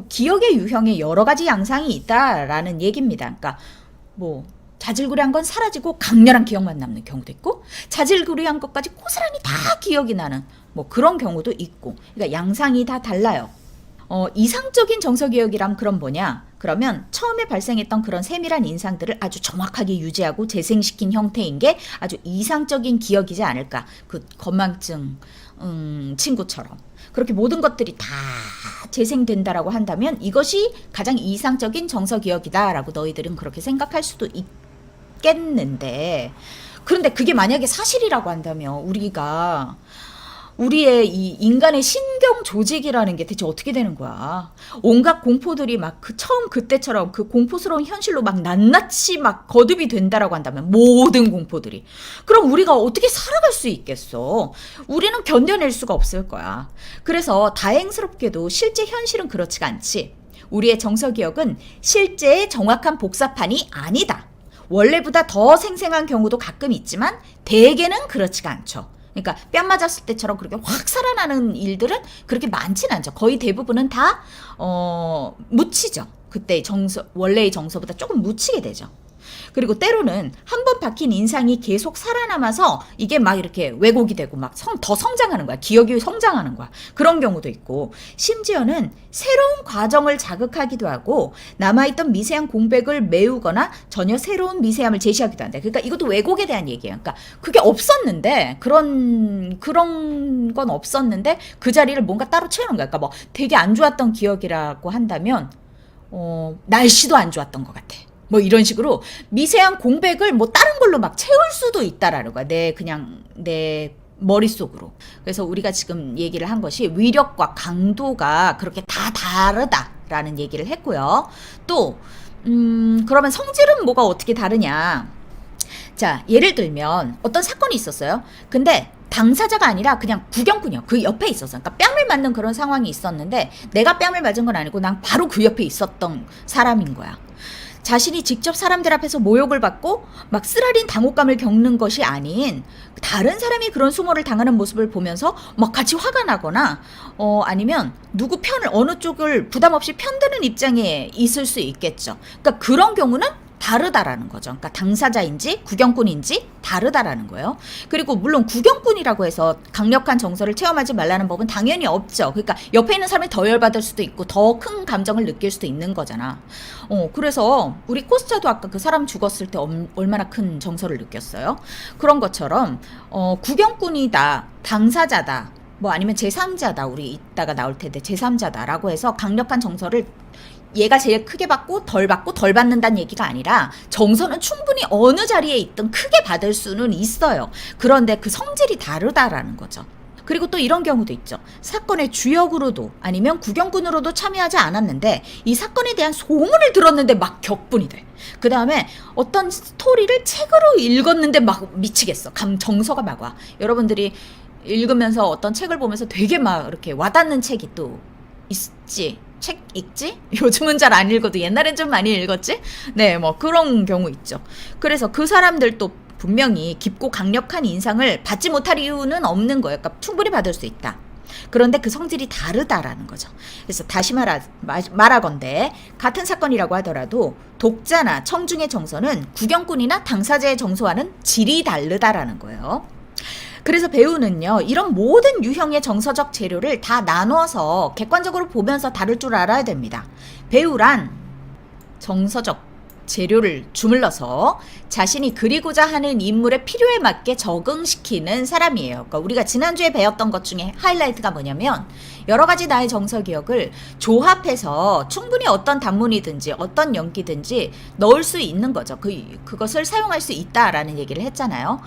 기억의 유형에 여러 가지 양상이 있다라는 얘기입니다. 그러니까 뭐 자질구레한 건 사라지고 강렬한 기억만 남는 경우도 있고 자질구레한 것까지 고스란히 다 기억이 나는 뭐 그런 경우도 있고, 그러니까 양상이 다 달라요. 이상적인 정서기억이란 그럼 뭐냐? 그러면 처음에 발생했던 그런 세밀한 인상들을 아주 정확하게 유지하고 재생시킨 형태인 게 아주 이상적인 기억이지 않을까. 그 건망증 친구처럼. 그렇게 모든 것들이 다 재생된다라고 한다면 이것이 가장 이상적인 정서기억이다라고 너희들은 그렇게 생각할 수도 있겠는데, 그런데 그게 만약에 사실이라고 한다면 우리의 이 인간의 신경 조직이라는 게 대체 어떻게 되는 거야? 온갖 공포들이 막 처음 그때처럼 그 공포스러운 현실로 막 낱낱이 막 거듭이 된다라고 한다면 모든 공포들이. 그럼 우리가 어떻게 살아갈 수 있겠어? 우리는 견뎌낼 수가 없을 거야. 그래서 다행스럽게도 실제 현실은 그렇지가 않지. 우리의 정서기억은 실제의 정확한 복사판이 아니다. 원래보다 더 생생한 경우도 가끔 있지만 대개는 그렇지가 않죠. 그러니까 뺨 맞았을 때처럼 그렇게 확 살아나는 일들은 그렇게 많지는 않죠. 거의 대부분은 다 묻히죠. 그때 원래의 정서보다 조금 묻히게 되죠. 그리고 때로는 한 번 박힌 인상이 계속 살아남아서 이게 막 이렇게 왜곡이 되고 막 더 성장하는 거야. 기억이 성장하는 거야. 그런 경우도 있고, 심지어는 새로운 과정을 자극하기도 하고 남아있던 미세한 공백을 메우거나 전혀 새로운 미세함을 제시하기도 한다. 그러니까 이것도 왜곡에 대한 얘기예요. 그러니까 그게 없었는데 그런 건 없었는데 그 자리를 뭔가 따로 채우는 거야. 그러니까 뭐 되게 안 좋았던 기억이라고 한다면 날씨도 안 좋았던 것 같아. 뭐 이런 식으로 미세한 공백을 뭐 다른 걸로 막 채울 수도 있다라는 거야. 내 머릿속으로. 그래서 우리가 지금 얘기를 한 것이 위력과 강도가 그렇게 다 다르다라는 얘기를 했고요. 또 그러면 성질은 뭐가 어떻게 다르냐? 자, 예를 들면 어떤 사건이 있었어요. 근데 당사자가 아니라 그냥 구경꾼이요. 그 옆에 있었어. 그러니까 뺨을 맞는 그런 상황이 있었는데 내가 뺨을 맞은 건 아니고 난 바로 그 옆에 있었던 사람인 거야. 자신이 직접 사람들 앞에서 모욕을 받고 막 쓰라린 당혹감을 겪는 것이 아닌 다른 사람이 그런 수모를 당하는 모습을 보면서 막 같이 화가 나거나 아니면 누구 편을 어느 쪽을 부담 없이 편드는 입장에 있을 수 있겠죠. 그러니까 그런 경우는 다르다라는 거죠. 그러니까 당사자인지 구경꾼인지 다르다라는 거예요. 그리고 물론 구경꾼이라고 해서 강력한 정서를 체험하지 말라는 법은 당연히 없죠. 그러니까 옆에 있는 사람이 더 열받을 수도 있고 더 큰 감정을 느낄 수도 있는 거잖아. 그래서 우리 코스자도 아까 그 사람 죽었을 때 얼마나 큰 정서를 느꼈어요. 그런 것처럼 구경꾼이다, 당사자다, 뭐 아니면 제3자다, 우리 이따가 나올 텐데 제3자다라고 해서 강력한 정서를 얘가 제일 크게 받고 덜 받는다는 얘기가 아니라 정서는 충분히 어느 자리에 있든 크게 받을 수는 있어요. 그런데 그 성질이 다르다라는 거죠. 그리고 또 이런 경우도 있죠. 사건의 주역으로도 아니면 구경꾼으로도 참여하지 않았는데 이 사건에 대한 소문을 들었는데 막 격분이 돼. 그 다음에 어떤 스토리를 책으로 읽었는데 막 미치겠어. 정서가 막 와. 여러분들이 읽으면서 어떤 책을 보면서 되게 막 이렇게 와닿는 책이 또 있지. 책 읽지? 요즘은 잘 안 읽어도 옛날엔 좀 많이 읽었지? 네, 뭐 그런 경우 있죠. 그래서 그 사람들도 분명히 깊고 강력한 인상을 받지 못할 이유는 없는 거예요. 그러니까 충분히 받을 수 있다. 그런데 그 성질이 다르다라는 거죠. 그래서 다시 말하건대 같은 사건이라고 하더라도 독자나 청중의 정서는 구경꾼이나 당사자의 정서와는 질이 다르다라는 거예요. 그래서 배우는요, 이런 모든 유형의 정서적 재료를 다 나눠서 객관적으로 보면서 다룰 줄 알아야 됩니다. 배우란 정서적 재료를 주물러서 자신이 그리고자 하는 인물의 필요에 맞게 적응시키는 사람이에요. 그러니까 우리가 지난주에 배웠던 것 중에 하이라이트가 뭐냐면 여러 가지 나의 정서 기억을 조합해서 충분히 어떤 단문이든지 어떤 연기든지 넣을 수 있는 거죠. 그것을 사용할 수 있다라는 얘기를 했잖아요.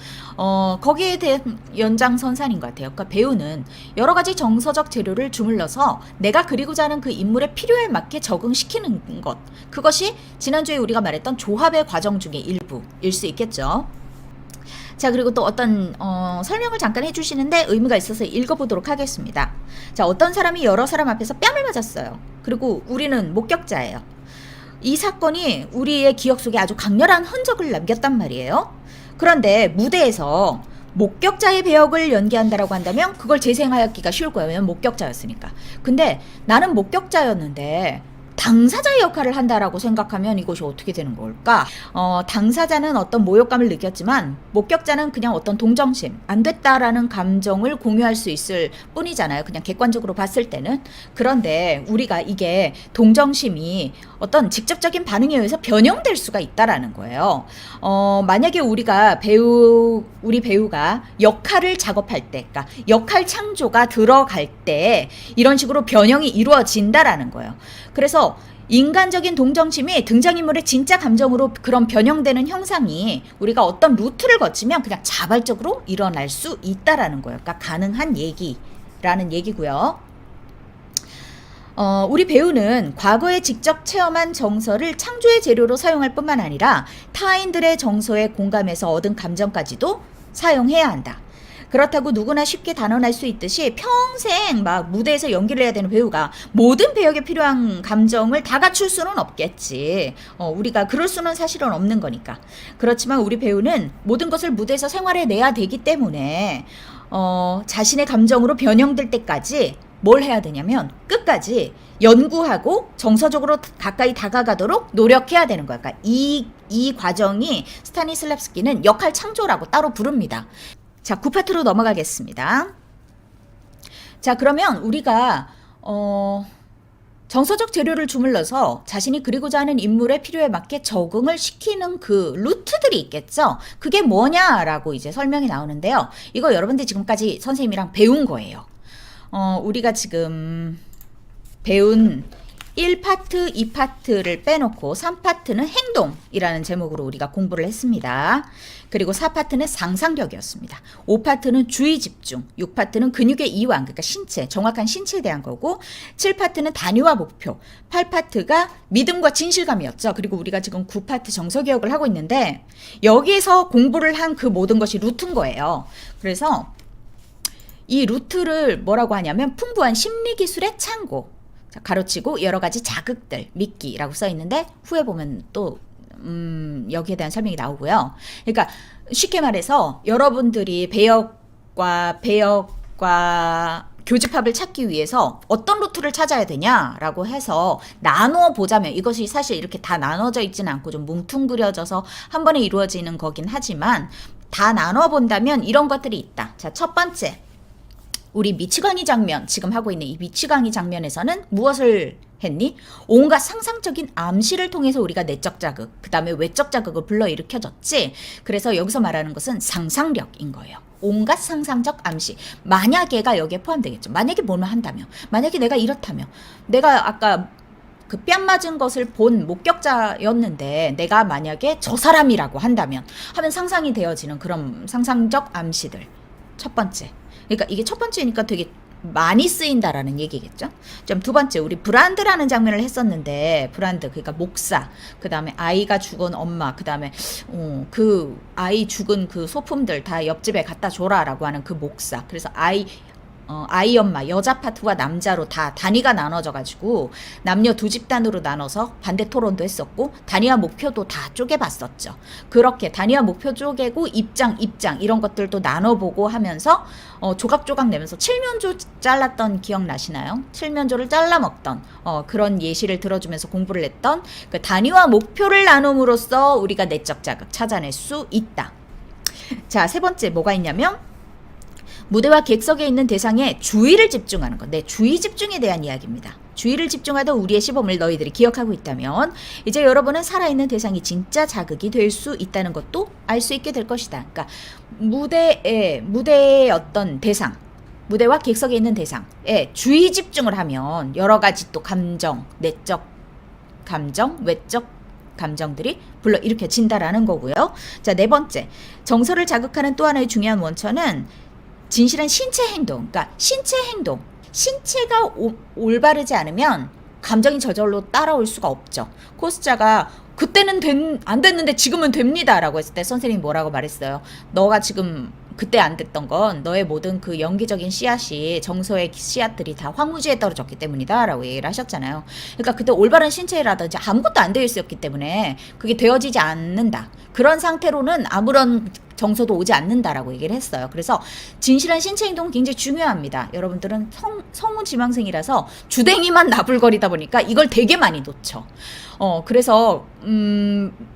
거기에 대한 연장선상인 것 같아요. 그러니까 배우는 여러 가지 정서적 재료를 주물러서 내가 그리고자 하는 그 인물의 필요에 맞게 적응시키는 것. 그것이 지난주에 우리가 말했던 조합의 과정 중에 일부일 수 있겠죠. 자, 그리고 또 어떤 설명을 잠깐 해주시는데 의미가 있어서 읽어보도록 하겠습니다. 자, 어떤 사람이 여러 사람 앞에서 뺨을 맞았어요. 그리고 우리는 목격자예요. 이 사건이 우리의 기억 속에 아주 강렬한 흔적을 남겼단 말이에요. 그런데 무대에서 목격자의 배역을 연기한다라고 한다면 그걸 재생하기가 쉬울 거예요. 왜냐면 목격자였으니까. 근데 나는 목격자였는데 당사자의 역할을 한다라고 생각하면 이것이 어떻게 되는 걸까? 당사자는 어떤 모욕감을 느꼈지만 목격자는 그냥 어떤 동정심, 안 됐다라는 감정을 공유할 수 있을 뿐이잖아요. 그냥 객관적으로 봤을 때는. 그런데 우리가 이게 동정심이 어떤 직접적인 반응에 의해서 변형될 수가 있다라는 거예요. 만약에 우리 배우가 역할을 작업할 때, 그러니까 역할 창조가 들어갈 때 이런 식으로 변형이 이루어진다라는 거예요. 그래서 인간적인 동정심이 등장인물의 진짜 감정으로 그런 변형되는 형상이 우리가 어떤 루트를 거치면 그냥 자발적으로 일어날 수 있다라는 거예요. 그러니까 가능한 얘기라는 얘기고요. 우리 배우는 과거에 직접 체험한 정서를 창조의 재료로 사용할 뿐만 아니라 타인들의 정서에 공감해서 얻은 감정까지도 사용해야 한다. 그렇다고 누구나 쉽게 단언할 수 있듯이 평생 막 무대에서 연기를 해야 되는 배우가 모든 배역에 필요한 감정을 다 갖출 수는 없겠지. 우리가 그럴 수는 사실은 없는 거니까. 그렇지만 우리 배우는 모든 것을 무대에서 생활해내야 되기 때문에 자신의 감정으로 변형될 때까지 뭘 해야 되냐면 끝까지 연구하고 정서적으로 가까이 다가가도록 노력해야 되는 거야. 그러니까 이 과정이 스타니슬랍스키는 역할 창조라고 따로 부릅니다. 자, 9파트로 넘어가겠습니다. 자, 그러면 우리가 정서적 재료를 주물러서 자신이 그리고자 하는 인물의 필요에 맞게 적응을 시키는 그 루트들이 있겠죠. 그게 뭐냐라고 이제 설명이 나오는데요. 이거 여러분들 지금까지 선생님이랑 배운 거예요. 우리가 지금 배운 1파트, 2파트를 빼놓고 3파트는 행동이라는 제목으로 우리가 공부를 했습니다. 그리고 4파트는 상상력이었습니다. 5파트는 주의 집중, 6파트는 근육의 이완, 그러니까 신체, 정확한 신체에 대한 거고, 7파트는 단위와 목표, 8파트가 믿음과 진실감이었죠. 그리고 우리가 지금 9파트 정서개혁을 하고 있는데 여기에서 공부를 한 그 모든 것이 루트인 거예요. 그래서 이 루트를 뭐라고 하냐면 풍부한 심리기술의 창고, 가로치고 여러 가지 자극들, 미끼라고 써 있는데 후에 보면 또 여기에 대한 설명이 나오고요. 그러니까 쉽게 말해서 여러분들이 배역과 교집합을 찾기 위해서 어떤 루트를 찾아야 되냐라고 해서 나누어 보자면 이것이 사실 이렇게 다 나눠져 있지는 않고 좀 뭉퉁그려져서 한 번에 이루어지는 거긴 하지만 다 나눠 본다면 이런 것들이 있다. 자, 첫 번째. 우리 미치광이 장면, 지금 하고 있는 이 미치광이 장면에서는 무엇을 했니? 온갖 상상적인 암시를 통해서 우리가 내적 자극, 그 다음에 외적 자극을 불러일으켜줬지. 그래서 여기서 말하는 것은 상상력인 거예요. 온갖 상상적 암시. 만약에가 여기에 포함되겠죠. 만약에 뭐만 한다면, 만약에 내가 이렇다면, 내가 아까 그 뺨 맞은 것을 본 목격자였는데 내가 만약에 저 사람이라고 한다면 하면 상상이 되어지는 그런 상상적 암시들. 첫 번째. 그러니까 이게 첫 번째니까 되게 많이 쓰인다라는 얘기겠죠. 좀 두 번째, 우리 브란드라는 장면을 했었는데 브란드, 그러니까 목사, 그 다음에 아이가 죽은 엄마, 그 다음에 그 아이 죽은 그 소품들 다 옆집에 갖다 줘라라고 하는 그 목사. 그래서 아이 엄마, 여자 파트와 남자로 다 단위가 나눠져가지고 남녀 두 집단으로 나눠서 반대 토론도 했었고 단위와 목표도 다 쪼개봤었죠. 그렇게 단위와 목표 쪼개고 입장 이런 것들도 나눠보고 하면서 조각조각 내면서 칠면조 잘랐던 기억 나시나요? 칠면조를 잘라 먹던 그런 예시를 들어주면서 공부를 했던 그 단위와 목표를 나눔으로써 우리가 내적 자극 찾아낼 수 있다. 자, 세 번째 뭐가 있냐면 무대와 객석에 있는 대상에 주의를 집중하는 것. 네, 주의 집중에 대한 이야기입니다. 주의를 집중하던 우리의 시범을 너희들이 기억하고 있다면 이제 여러분은 살아있는 대상이 진짜 자극이 될 수 있다는 것도 알 수 있게 될 것이다. 그러니까 무대의 어떤 대상, 무대와 객석에 있는 대상에 주의 집중을 하면 여러 가지 또 감정, 내적 감정, 외적 감정들이 불러일으켜진다라는 거고요. 자, 네 번째, 정서를 자극하는 또 하나의 중요한 원천은 진실한 신체 행동, 그러니까 신체 행동, 신체가 올바르지 않으면 감정이 저절로 따라올 수가 없죠. 코스자가 그때는 안 됐는데 지금은 됩니다 라고 했을 때 선생님이 뭐라고 말했어요? 너가 지금 그때 안 됐던 건 너의 모든 그 연기적인 씨앗이 정서의 씨앗들이 다 황무지에 떨어졌기 때문이다 라고 얘기를 하셨잖아요. 그러니까 그때 올바른 신체라든지 아무것도 안 되어 있었기 때문에 그게 되어지지 않는다. 그런 상태로는 아무런 정서도 오지 않는다라고 얘기를 했어요. 그래서 진실한 신체 행동은 굉장히 중요합니다. 여러분들은 성우지망생이라서 주댕이만 나불거리다 보니까 이걸 되게 많이 놓쳐. 그래서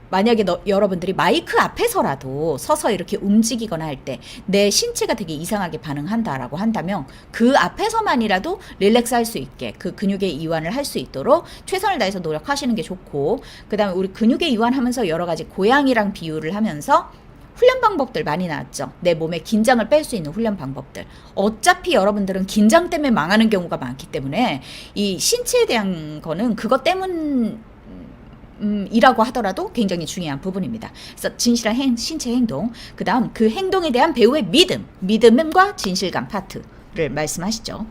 만약에 여러분들이 마이크 앞에서라도 서서 이렇게 움직이거나 할 때 내 신체가 되게 이상하게 반응한다라고 한다면 그 앞에서만이라도 릴렉스 할 수 있게 그 근육의 이완을 할 수 있도록 최선을 다해서 노력하시는 게 좋고, 그 다음에 우리 근육의 이완하면서 여러 가지 고양이랑 비유를 하면서 훈련 방법들 많이 나왔죠. 내 몸에 긴장을 뺄 수 있는 훈련 방법들. 어차피 여러분들은 긴장 때문에 망하는 경우가 많기 때문에 이 신체에 대한 거는 그것 때문 이라고 하더라도 굉장히 중요한 부분입니다. 그래서 진실한 신체 행동, 그 다음 그 행동에 대한 배우의 믿음과 진실감 파트를 말씀하시죠.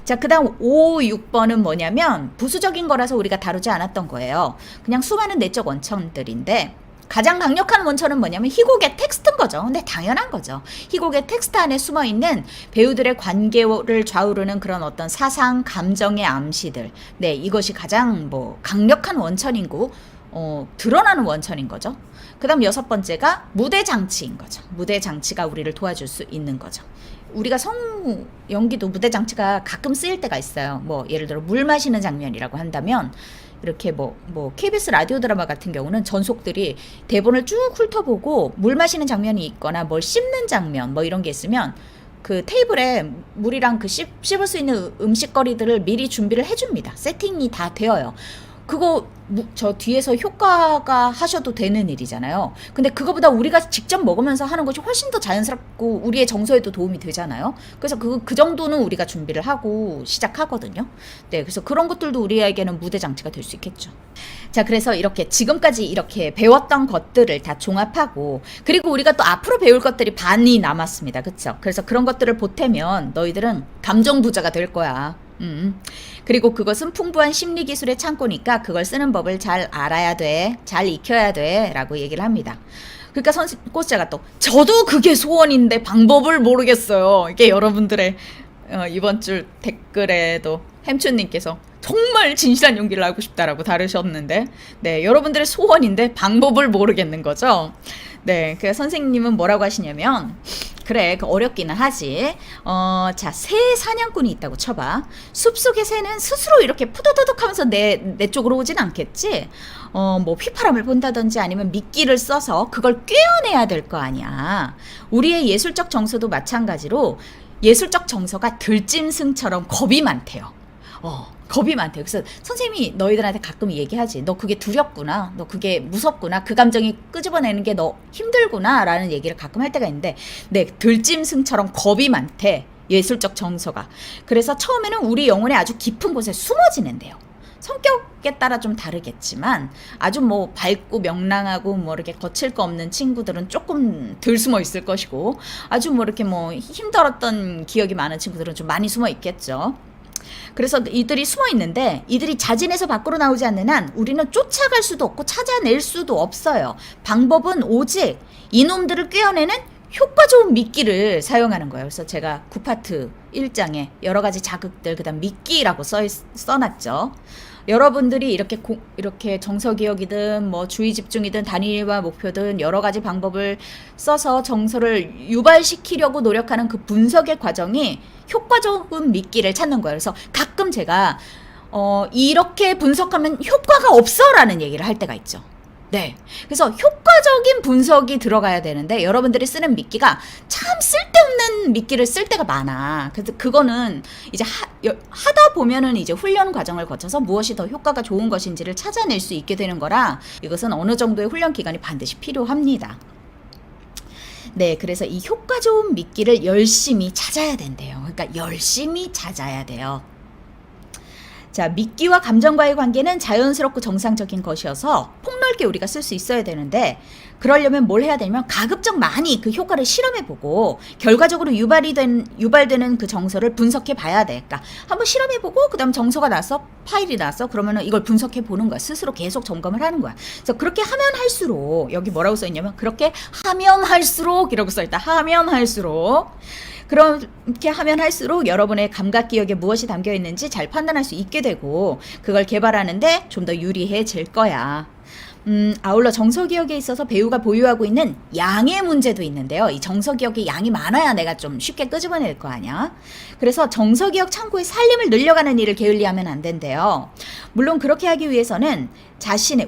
자, 그 다음 5, 6번은 뭐냐면 부수적인 거라서 우리가 다루지 않았던 거예요. 그냥 수많은 내적 원천들인데 가장 강력한 원천은 뭐냐면 희곡의 텍스트인 거죠. 근데 당연한 거죠. 희곡의 텍스트 안에 숨어있는 배우들의 관계를 좌우르는 그런 어떤 사상, 감정의 암시들. 네, 이것이 가장 뭐 강력한 원천이고 드러나는 원천인 거죠. 그 다음 6번째가 무대 장치인 거죠. 무대 장치가 우리를 도와줄 수 있는 거죠. 우리가 성우 연기도 무대 장치가 가끔 쓰일 때가 있어요. 뭐 예를 들어 물 마시는 장면이라고 한다면 이렇게 뭐 KBS 라디오 드라마 같은 경우는 전속들이 대본을 쭉 훑어보고 물 마시는 장면이 있거나 뭘 씹는 장면 뭐 이런 게 있으면 그 테이블에 물이랑 그 씹을 수 있는 음식거리들을 미리 준비를 해줍니다. 세팅이 다 되어요. 그거 저 뒤에서 효과가 하셔도 되는 일이잖아요. 근데 그거보다 우리가 직접 먹으면서 하는 것이 훨씬 더 자연스럽고 우리의 정서에도 도움이 되잖아요. 그래서 그 정도는 우리가 준비를 하고 시작하거든요. 네, 그래서 그런 것들도 우리에게는 무대 장치가 될 수 있겠죠. 자, 그래서 이렇게 지금까지 이렇게 배웠던 것들을 다 종합하고 그리고 우리가 또 앞으로 배울 것들이 반이 남았습니다. 그쵸? 그래서 그런 것들을 보태면 너희들은 감정 부자가 될 거야. 그리고 그것은 풍부한 심리 기술의 창고니까 그걸 쓰는 법을 잘 알아야 돼, 잘 익혀야 돼 라고 얘기를 합니다. 그러니까 꽃자가 또 저도 그게 소원인데 방법을 모르겠어요. 이게 여러분들의 이번 주 댓글에도 햄춘님께서 정말 진실한 용기를 하고 싶다라고 다루셨는데 네, 여러분들의 소원인데 방법을 모르겠는 거죠. 네, 그 선생님은 뭐라고 하시냐면 그래, 어렵기는 하지. 자, 새 사냥꾼이 있다고 쳐봐. 숲속의 새는 스스로 이렇게 푸드드득 하면서 내 쪽으로 오진 않겠지? 뭐 휘파람을 본다든지 아니면 미끼를 써서 그걸 꿰어내야 될 거 아니야. 우리의 예술적 정서도 마찬가지로 예술적 정서가 들짐승처럼 겁이 많대요. 겁이 많대요. 그래서 선생님이 너희들한테 가끔 얘기하지. 너 그게 두렵구나. 너 그게 무섭구나. 그 감정이 끄집어내는 게 너 힘들구나. 라는 얘기를 가끔 할 때가 있는데 네, 들짐승처럼 겁이 많대. 예술적 정서가. 그래서 처음에는 우리 영혼의 아주 깊은 곳에 숨어 지낸대요. 성격에 따라 좀 다르겠지만 아주 뭐 밝고 명랑하고 뭐 이렇게 거칠 거 없는 친구들은 조금 덜 숨어 있을 것이고 아주 뭐 이렇게 뭐 힘들었던 기억이 많은 친구들은 좀 많이 숨어 있겠죠. 그래서 이들이 숨어 있는데 이들이 자진해서 밖으로 나오지 않는 한 우리는 쫓아갈 수도 없고 찾아낼 수도 없어요. 방법은 오직 이놈들을 꿰어내는 효과 좋은 미끼를 사용하는 거예요. 그래서 제가 9파트 1장에 여러 가지 자극들 그다음 미끼라고 써놨죠. 여러분들이 이렇게 정서기억이든 뭐 주의 집중이든 단위와 목표든 여러 가지 방법을 써서 정서를 유발시키려고 노력하는 그 분석의 과정이 효과적인 미끼를 찾는 거예요. 그래서 가끔 제가 이렇게 분석하면 효과가 없어라는 얘기를 할 때가 있죠. 네. 그래서 효과적인 분석이 들어가야 되는데 여러분들이 쓰는 미끼가 참 쓸데없는 미끼를 쓸 때가 많아. 그래서 그거는 이제 하다 보면은 이제 훈련 과정을 거쳐서 무엇이 더 효과가 좋은 것인지를 찾아낼 수 있게 되는 거라 이것은 어느 정도의 훈련 기간이 반드시 필요합니다. 네, 그래서 이 효과 좋은 미끼를 열심히 찾아야 된대요. 그러니까 열심히 찾아야 돼요. 자, 미끼와 감정과의 관계는 자연스럽고 정상적인 것이어서 폭넓게 우리가 쓸 수 있어야 되는데 그러려면 뭘 해야 되냐면 가급적 많이 그 효과를 실험해보고 결과적으로 유발되는 그 정서를 분석해 봐야 돼. 그러니까 한번 실험해보고 그다음 정서가 나서 파일이 나서 그러면은 이걸 분석해 보는 거야. 스스로 계속 점검을 하는 거야. 그래서 그렇게 하면 할수록 여기 뭐라고 써있냐면 그렇게 하면 할수록 이라고 써있다. 하면 할수록 그렇게 하면 할수록 여러분의 감각 기억에 무엇이 담겨 있는지 잘 판단할 수 있게 되고 그걸 개발하는데 좀 더 유리해질 거야. 아울러 정서기억에 있어서 배우가 보유하고 있는 양의 문제도 있는데요. 이 정서기억에 양이 많아야 내가 좀 쉽게 끄집어낼 거 아니야. 그래서 정서기억 창고의 살림을 늘려가는 일을 게을리하면 안 된대요. 물론 그렇게 하기 위해서는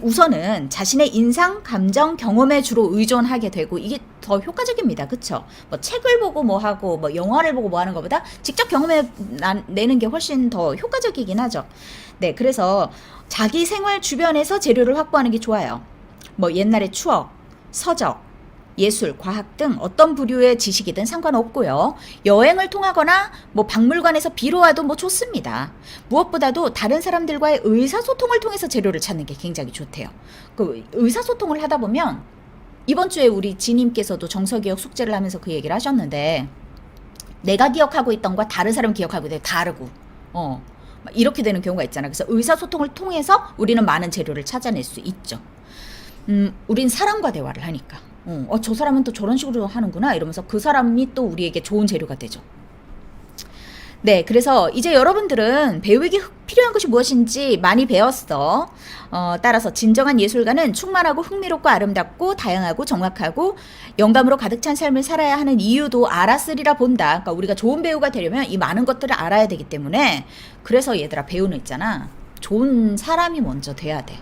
우선은 자신의 인상, 감정, 경험에 주로 의존하게 되고 이게 더 효과적입니다. 그쵸? 뭐 책을 보고 뭐 하고 뭐 영화를 보고 뭐 하는 것보다 직접 경험해 내는 게 훨씬 더 효과적이긴 하죠. 네, 그래서 자기 생활 주변에서 재료를 확보하는 게 좋아요. 뭐 옛날의 추억, 서적, 예술, 과학 등 어떤 부류의 지식이든 상관없고요. 여행을 통하거나 뭐 박물관에서 비로와도 뭐 좋습니다. 무엇보다도 다른 사람들과의 의사소통을 통해서 재료를 찾는 게 굉장히 좋대요. 그 의사소통을 하다 보면 이번 주에 우리 지님께서도 정서기억 숙제를 하면서 그 얘기를 하셨는데 내가 기억하고 있던 것과 다른 사람이 기억하고 있는 게 다르고 이렇게 되는 경우가 있잖아. 그래서 의사소통을 통해서 우리는 많은 재료를 찾아낼 수 있죠. 우린 사람과 대화를 하니까 저 사람은 또 저런 식으로 하는구나 이러면서 그 사람이 또 우리에게 좋은 재료가 되죠. 네, 그래서 이제 여러분들은 배우에게 필요한 것이 무엇인지 많이 배웠어. 따라서 진정한 예술가는 충만하고 흥미롭고 아름답고 다양하고 정확하고 영감으로 가득 찬 삶을 살아야 하는 이유도 알았으리라 본다. 그러니까 우리가 좋은 배우가 되려면 이 많은 것들을 알아야 되기 때문에 그래서 얘들아 배우는 있잖아. 좋은 사람이 먼저 돼야 돼.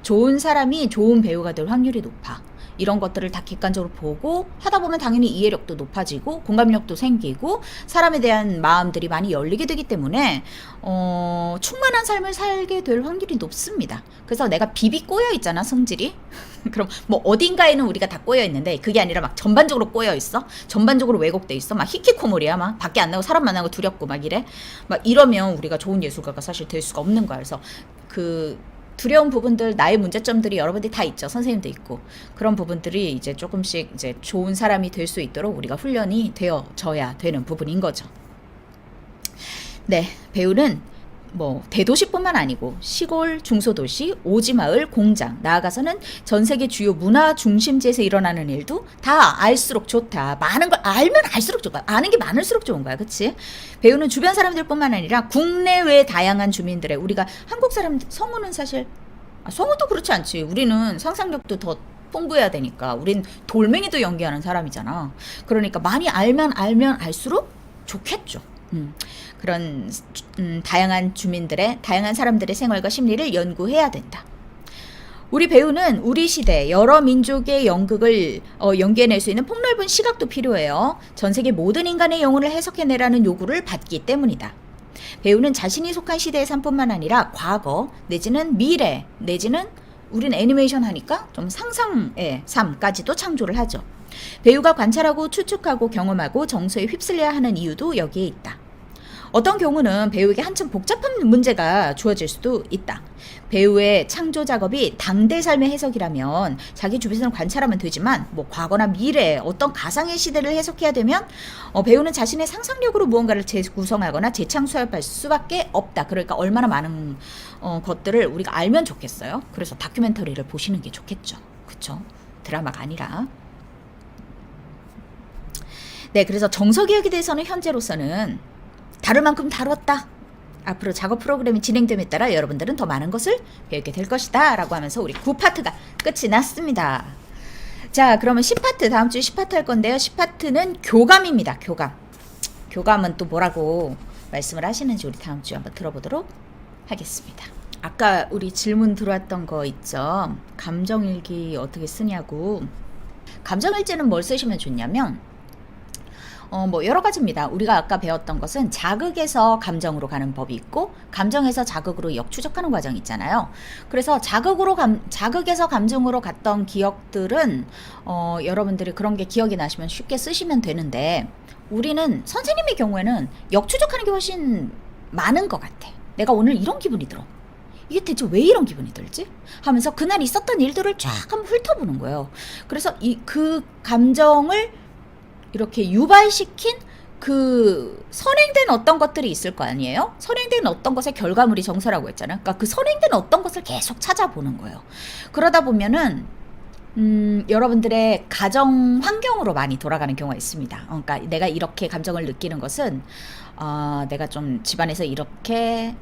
좋은 사람이 좋은 배우가 될 확률이 높아. 이런 것들을 다 객관적으로 보고 하다 보면 당연히 이해력도 높아지고 공감력도 생기고 사람에 대한 마음들이 많이 열리게 되기 때문에 충만한 삶을 살게 될 확률이 높습니다. 그래서 내가 비비 꼬여 있잖아, 성질이. 그럼 뭐 어딘가에는 우리가 다 꼬여 있는데 그게 아니라 막 전반적으로 꼬여 있어. 전반적으로 왜곡돼 있어. 막 히키코모리야. 막 밖에 안 나고 사람 만나고 두렵고 막 이래. 막 이러면 우리가 좋은 예술가가 사실 될 수가 없는 거야. 그래서 그 두려운 부분들, 나의 문제점들이 여러분들이 다 있죠. 선생님도 있고. 그런 부분들이 이제 조금씩 이제 좋은 사람이 될 수 있도록 우리가 훈련이 되어져야 되는 부분인 거죠. 네, 배우는 뭐 대도시뿐만 아니고 시골, 중소도시, 오지마을, 공장, 나아가서는 전 세계 주요 문화 중심지에서 일어나는 일도 다 알수록 좋다. 많은 걸 알면 알수록 좋아. 아는 게 많을수록 좋은 거야. 그치? 배우는 주변 사람들뿐만 아니라 국내외 다양한 주민들의 우리가 한국 사람들 성우는 사실 성우도 그렇지 않지. 우리는 상상력도 더 풍부해야 되니까. 우린 돌멩이도 연기하는 사람이잖아. 그러니까 많이 알면 알수록 좋겠죠. 그런 다양한 주민들의 다양한 사람들의 생활과 심리를 연구해야 된다. 우리 배우는 우리 시대 여러 민족의 연극을 연기해낼 수 있는 폭넓은 시각도 필요해요. 전 세계 모든 인간의 영혼을 해석해내라는 요구를 받기 때문이다. 배우는 자신이 속한 시대의 삶뿐만 아니라 과거 내지는 미래 내지는 우린 애니메이션 하니까 좀 상상의 삶까지도 창조를 하죠. 배우가 관찰하고 추측하고 경험하고 정서에 휩쓸려야 하는 이유도 여기에 있다. 어떤 경우는 배우에게 한층 복잡한 문제가 주어질 수도 있다. 배우의 창조 작업이 당대 삶의 해석이라면 자기 주변을 관찰하면 되지만 뭐 과거나 미래 어떤 가상의 시대를 해석해야 되면 배우는 자신의 상상력으로 무언가를 재구성하거나 재창조할 수밖에 없다. 그러니까 얼마나 많은 것들을 우리가 알면 좋겠어요. 그래서 다큐멘터리를 보시는 게 좋겠죠. 그쵸? 드라마가 아니라. 네, 그래서 정서기억에 대해서는 현재로서는 다룰 만큼 다뤘다. 앞으로 작업 프로그램이 진행됨에 따라 여러분들은 더 많은 것을 배우게 될 것이다 라고 하면서 우리 9파트가 끝이 났습니다. 자, 그러면 10파트, 다음 주에 10파트 할 건데요. 10파트는 교감입니다. 교감은 또 뭐라고 말씀을 하시는지 우리 다음 주에 한번 들어보도록 하겠습니다. 아까 우리 질문 들어왔던 거 있죠. 감정일기 어떻게 쓰냐고. 감정일지는 뭘 쓰시면 좋냐면 뭐 여러 가지입니다. 우리가 아까 배웠던 것은 자극에서 감정으로 가는 법이 있고 감정에서 자극으로 역추적하는 과정이 있잖아요. 그래서 자극에서 감정으로 갔던 기억들은 여러분들이 그런 게 기억이 나시면 쉽게 쓰시면 되는데 우리는 선생님의 경우에는 역추적하는 게 훨씬 많은 것 같아. 내가 오늘 이런 기분이 들어. 이게 대체 왜 이런 기분이 들지? 하면서 그날 있었던 일들을 쫙 한번 훑어보는 거예요. 그래서 그 감정을 이렇게 유발시킨 그 선행된 어떤 것들이 있을 거 아니에요? 선행된 어떤 것의 결과물이 정서라고 했잖아요. 그러니까 그 선행된 어떤 것을 계속 찾아보는 거예요. 그러다 보면은 여러분들의 가정 환경으로 많이 돌아가는 경우가 있습니다. 그러니까 내가 이렇게 감정을 느끼는 것은 내가 좀 집안에서 이렇게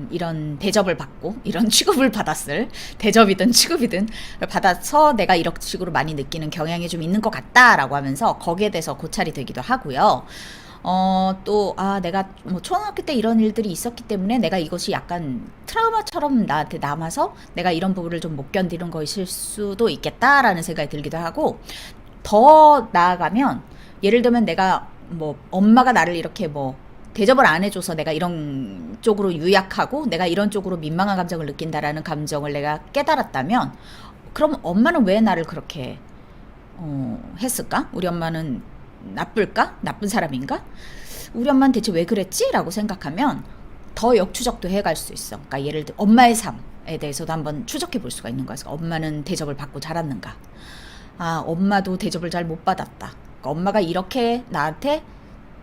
이런 대접을 받고 이런 취급을 받았을 대접이든 취급이든 받아서 내가 이런 식으로 많이 느끼는 경향이 좀 있는 것 같다라고 하면서 거기에 대해서 고찰이 되기도 하고요. 또 내가 뭐 초등학교 때 이런 일들이 있었기 때문에 내가 이것이 약간 트라우마처럼 나한테 남아서 내가 이런 부분을 좀 못 견디는 것일 수도 있겠다라는 생각이 들기도 하고 더 나아가면 예를 들면 내가 뭐 엄마가 나를 이렇게 뭐 대접을 안 해줘서 내가 이런 쪽으로 유약하고 내가 이런 쪽으로 민망한 감정을 느낀다라는 감정을 내가 깨달았다면 그럼 엄마는 왜 나를 그렇게 했을까? 우리 엄마는 나쁠까? 나쁜 사람인가? 우리 엄마는 대체 왜 그랬지? 라고 생각하면 더 역추적도 해갈 수 있어. 그러니까 예를 들어 엄마의 삶에 대해서도 한번 추적해 볼 수가 있는 거야. 엄마는 대접을 받고 자랐는가? 아, 엄마도 대접을 잘 못 받았다. 그러니까 엄마가 이렇게 나한테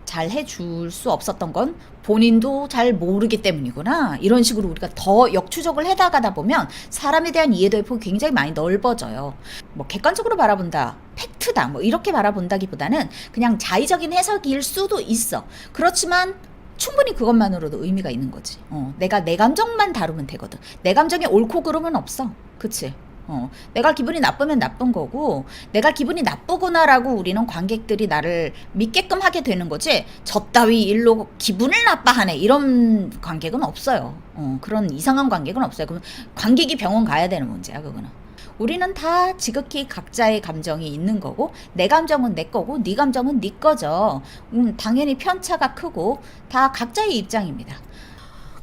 잘 해줄 수 없었던 건 본인도 잘 모르기 때문이구나. 이런 식으로 우리가 더 역추적을 해나가다 보면 사람에 대한 이해도의 폭이 굉장히 많이 넓어져요. 뭐 객관적으로 바라본다, 팩트다, 뭐 이렇게 바라본다기보다는 그냥 자의적인 해석일 수도 있어. 그렇지만 충분히 그것만으로도 의미가 있는 거지. 내가 내 감정만 다루면 되거든. 내 감정에 옳고 그름은 없어. 그치? 내가 기분이 나쁘면 나쁜 거고, 내가 기분이 나쁘구나라고 우리는 관객들이 나를 믿게끔 하게 되는 거지, 저 따위 일로 기분을 나빠하네, 이런 관객은 없어요. 그런 이상한 관객은 없어요. 그럼 관객이 병원 가야 되는 문제야, 그거는. 우리는 다 지극히 각자의 감정이 있는 거고, 내 감정은 내 거고, 네 감정은 네 거죠. 당연히 편차가 크고, 다 각자의 입장입니다.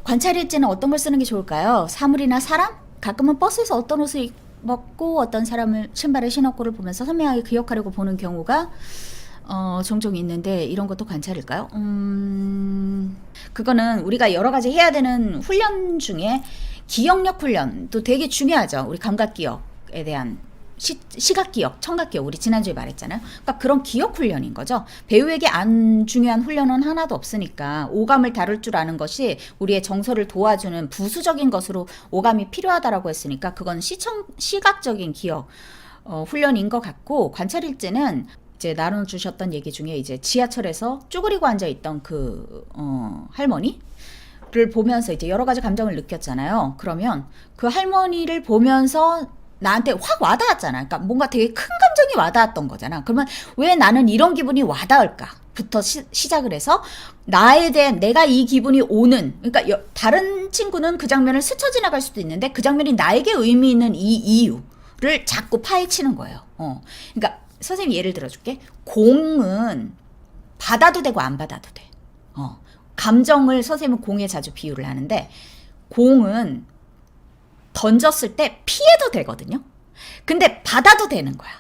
관찰일지는 어떤 걸 쓰는 게 좋을까요? 사물이나 사람? 가끔은 버스에서 어떤 옷을 먹고 어떤 사람을 신발을 신었고를 보면서 선명하게 기억하려고 보는 경우가 종종 있는데, 이런 것도 관찰일까요? 그거는 우리가 여러 가지 해야 되는 훈련 중에 기억력 훈련도 되게 중요하죠. 우리 감각기억에 대한 시각기억, 청각기억, 우리 지난주에 말했잖아요. 그러니까 그런 기억 훈련인 거죠. 배우에게 안 중요한 훈련은 하나도 없으니까 오감을 다룰 줄 아는 것이 우리의 정서를 도와주는 부수적인 것으로 오감이 필요하다라고 했으니까 그건 시각적인 기억 훈련인 것 같고, 관찰일지는 이제 나눠주셨던 얘기 중에 이제 지하철에서 쭈그리고 앉아있던 그 할머니를 보면서 이제 여러 가지 감정을 느꼈잖아요. 그러면 그 할머니를 보면서 나한테 확 와닿았잖아. 그러니까 뭔가 되게 큰 감정이 와닿았던 거잖아. 그러면 왜 나는 이런 기분이 와닿을까? 부터 시작을 해서 나에 대한, 내가 이 기분이 오는, 그러니까 다른 친구는 그 장면을 스쳐 지나갈 수도 있는데 그 장면이 나에게 의미 있는 이 이유를 자꾸 파헤치는 거예요. 그러니까 선생님 예를 들어줄게. 공은 받아도 되고 안 받아도 돼. 감정을 선생님은 공에 자주 비유를 하는데, 공은 던졌을 때 피해도 되거든요. 근데 받아도 되는 거야.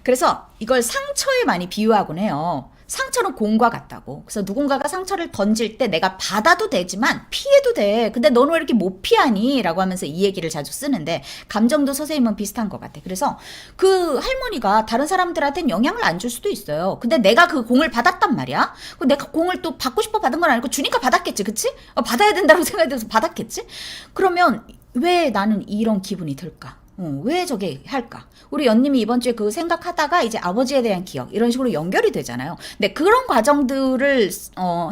그래서 이걸 상처에 많이 비유하곤 해요. 상처는 공과 같다고. 그래서 누군가가 상처를 던질 때 내가 받아도 되지만 피해도 돼. 근데 너는 왜 이렇게 못 피하니? 라고 하면서 이 얘기를 자주 쓰는데, 감정도 선생님은 비슷한 것 같아. 그래서 그 할머니가 다른 사람들한테는 영향을 안 줄 수도 있어요. 근데 내가 그 공을 받았단 말이야. 내가 공을 또 받고 싶어 받은 건 아니고 주니까 받았겠지. 그치? 받아야 된다고 생각해서 받았겠지? 그러면 왜 나는 이런 기분이 들까? 왜 저게 할까? 우리 연님이 이번 주에 그 생각하다가 이제 아버지에 대한 기억, 이런 식으로 연결이 되잖아요. 근데 그런 과정들을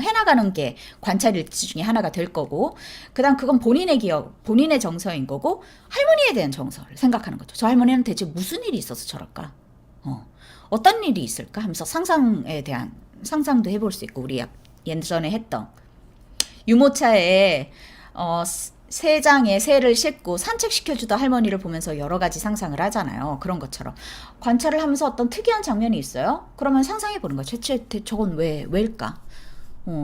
해나가는 게 관찰일지 중에 하나가 될 거고, 그다음 그건 본인의 기억, 본인의 정서인 거고, 할머니에 대한 정서를 생각하는 거죠. 저 할머니는 대체 무슨 일이 있어서 저럴까? 어떤 일이 있을까? 하면서 상상에 대한 상상도 해볼 수 있고, 우리 예전에 했던 유모차에 새 장에 새를 싣고 산책시켜주던 할머니를 보면서 여러 가지 상상을 하잖아요. 그런 것처럼 관찰을 하면서 어떤 특이한 장면이 있어요. 그러면 상상해 보는 거죠. 저건 왜일까?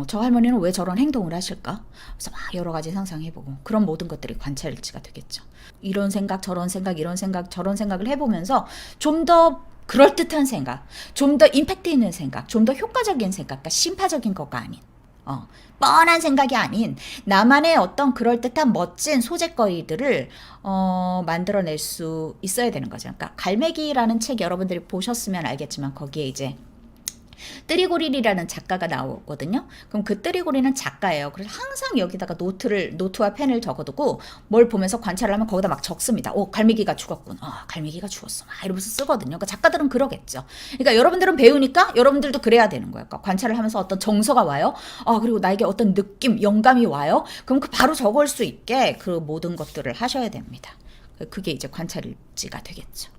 저 할머니는 왜 저런 행동을 하실까? 그래서 막 여러 가지 상상해보고, 그런 모든 것들이 관찰일지가 되겠죠. 이런 생각, 저런 생각, 이런 생각, 저런 생각을 해보면서 좀 더 그럴듯한 생각, 좀 더 임팩트 있는 생각, 좀 더 효과적인 생각, 그러니까 심파적인 것가 아닌, 뻔한 생각이 아닌 나만의 어떤 그럴듯한 멋진 소재거리들을 만들어낼 수 있어야 되는 거죠. 그러니까 갈매기라는 책 여러분들이 보셨으면 알겠지만, 거기에 이제 뜨리고릴이라는 작가가 나오거든요. 그럼 그 뜨리고릴은 작가예요. 그래서 항상 여기다가 노트와 펜을 적어두고 뭘 보면서 관찰을 하면 거기다 막 적습니다. 갈매기가 죽었군. 갈매기가 죽었어. 막 이러면서 쓰거든요. 그러니까 작가들은 그러겠죠. 그러니까 여러분들은 배우니까 여러분들도 그래야 되는 거예요. 그러니까 관찰을 하면서 어떤 정서가 와요. 그리고 나에게 어떤 느낌, 영감이 와요. 그럼 그 바로 적을 수 있게 그 모든 것들을 하셔야 됩니다. 그게 이제 관찰일지가 되겠죠.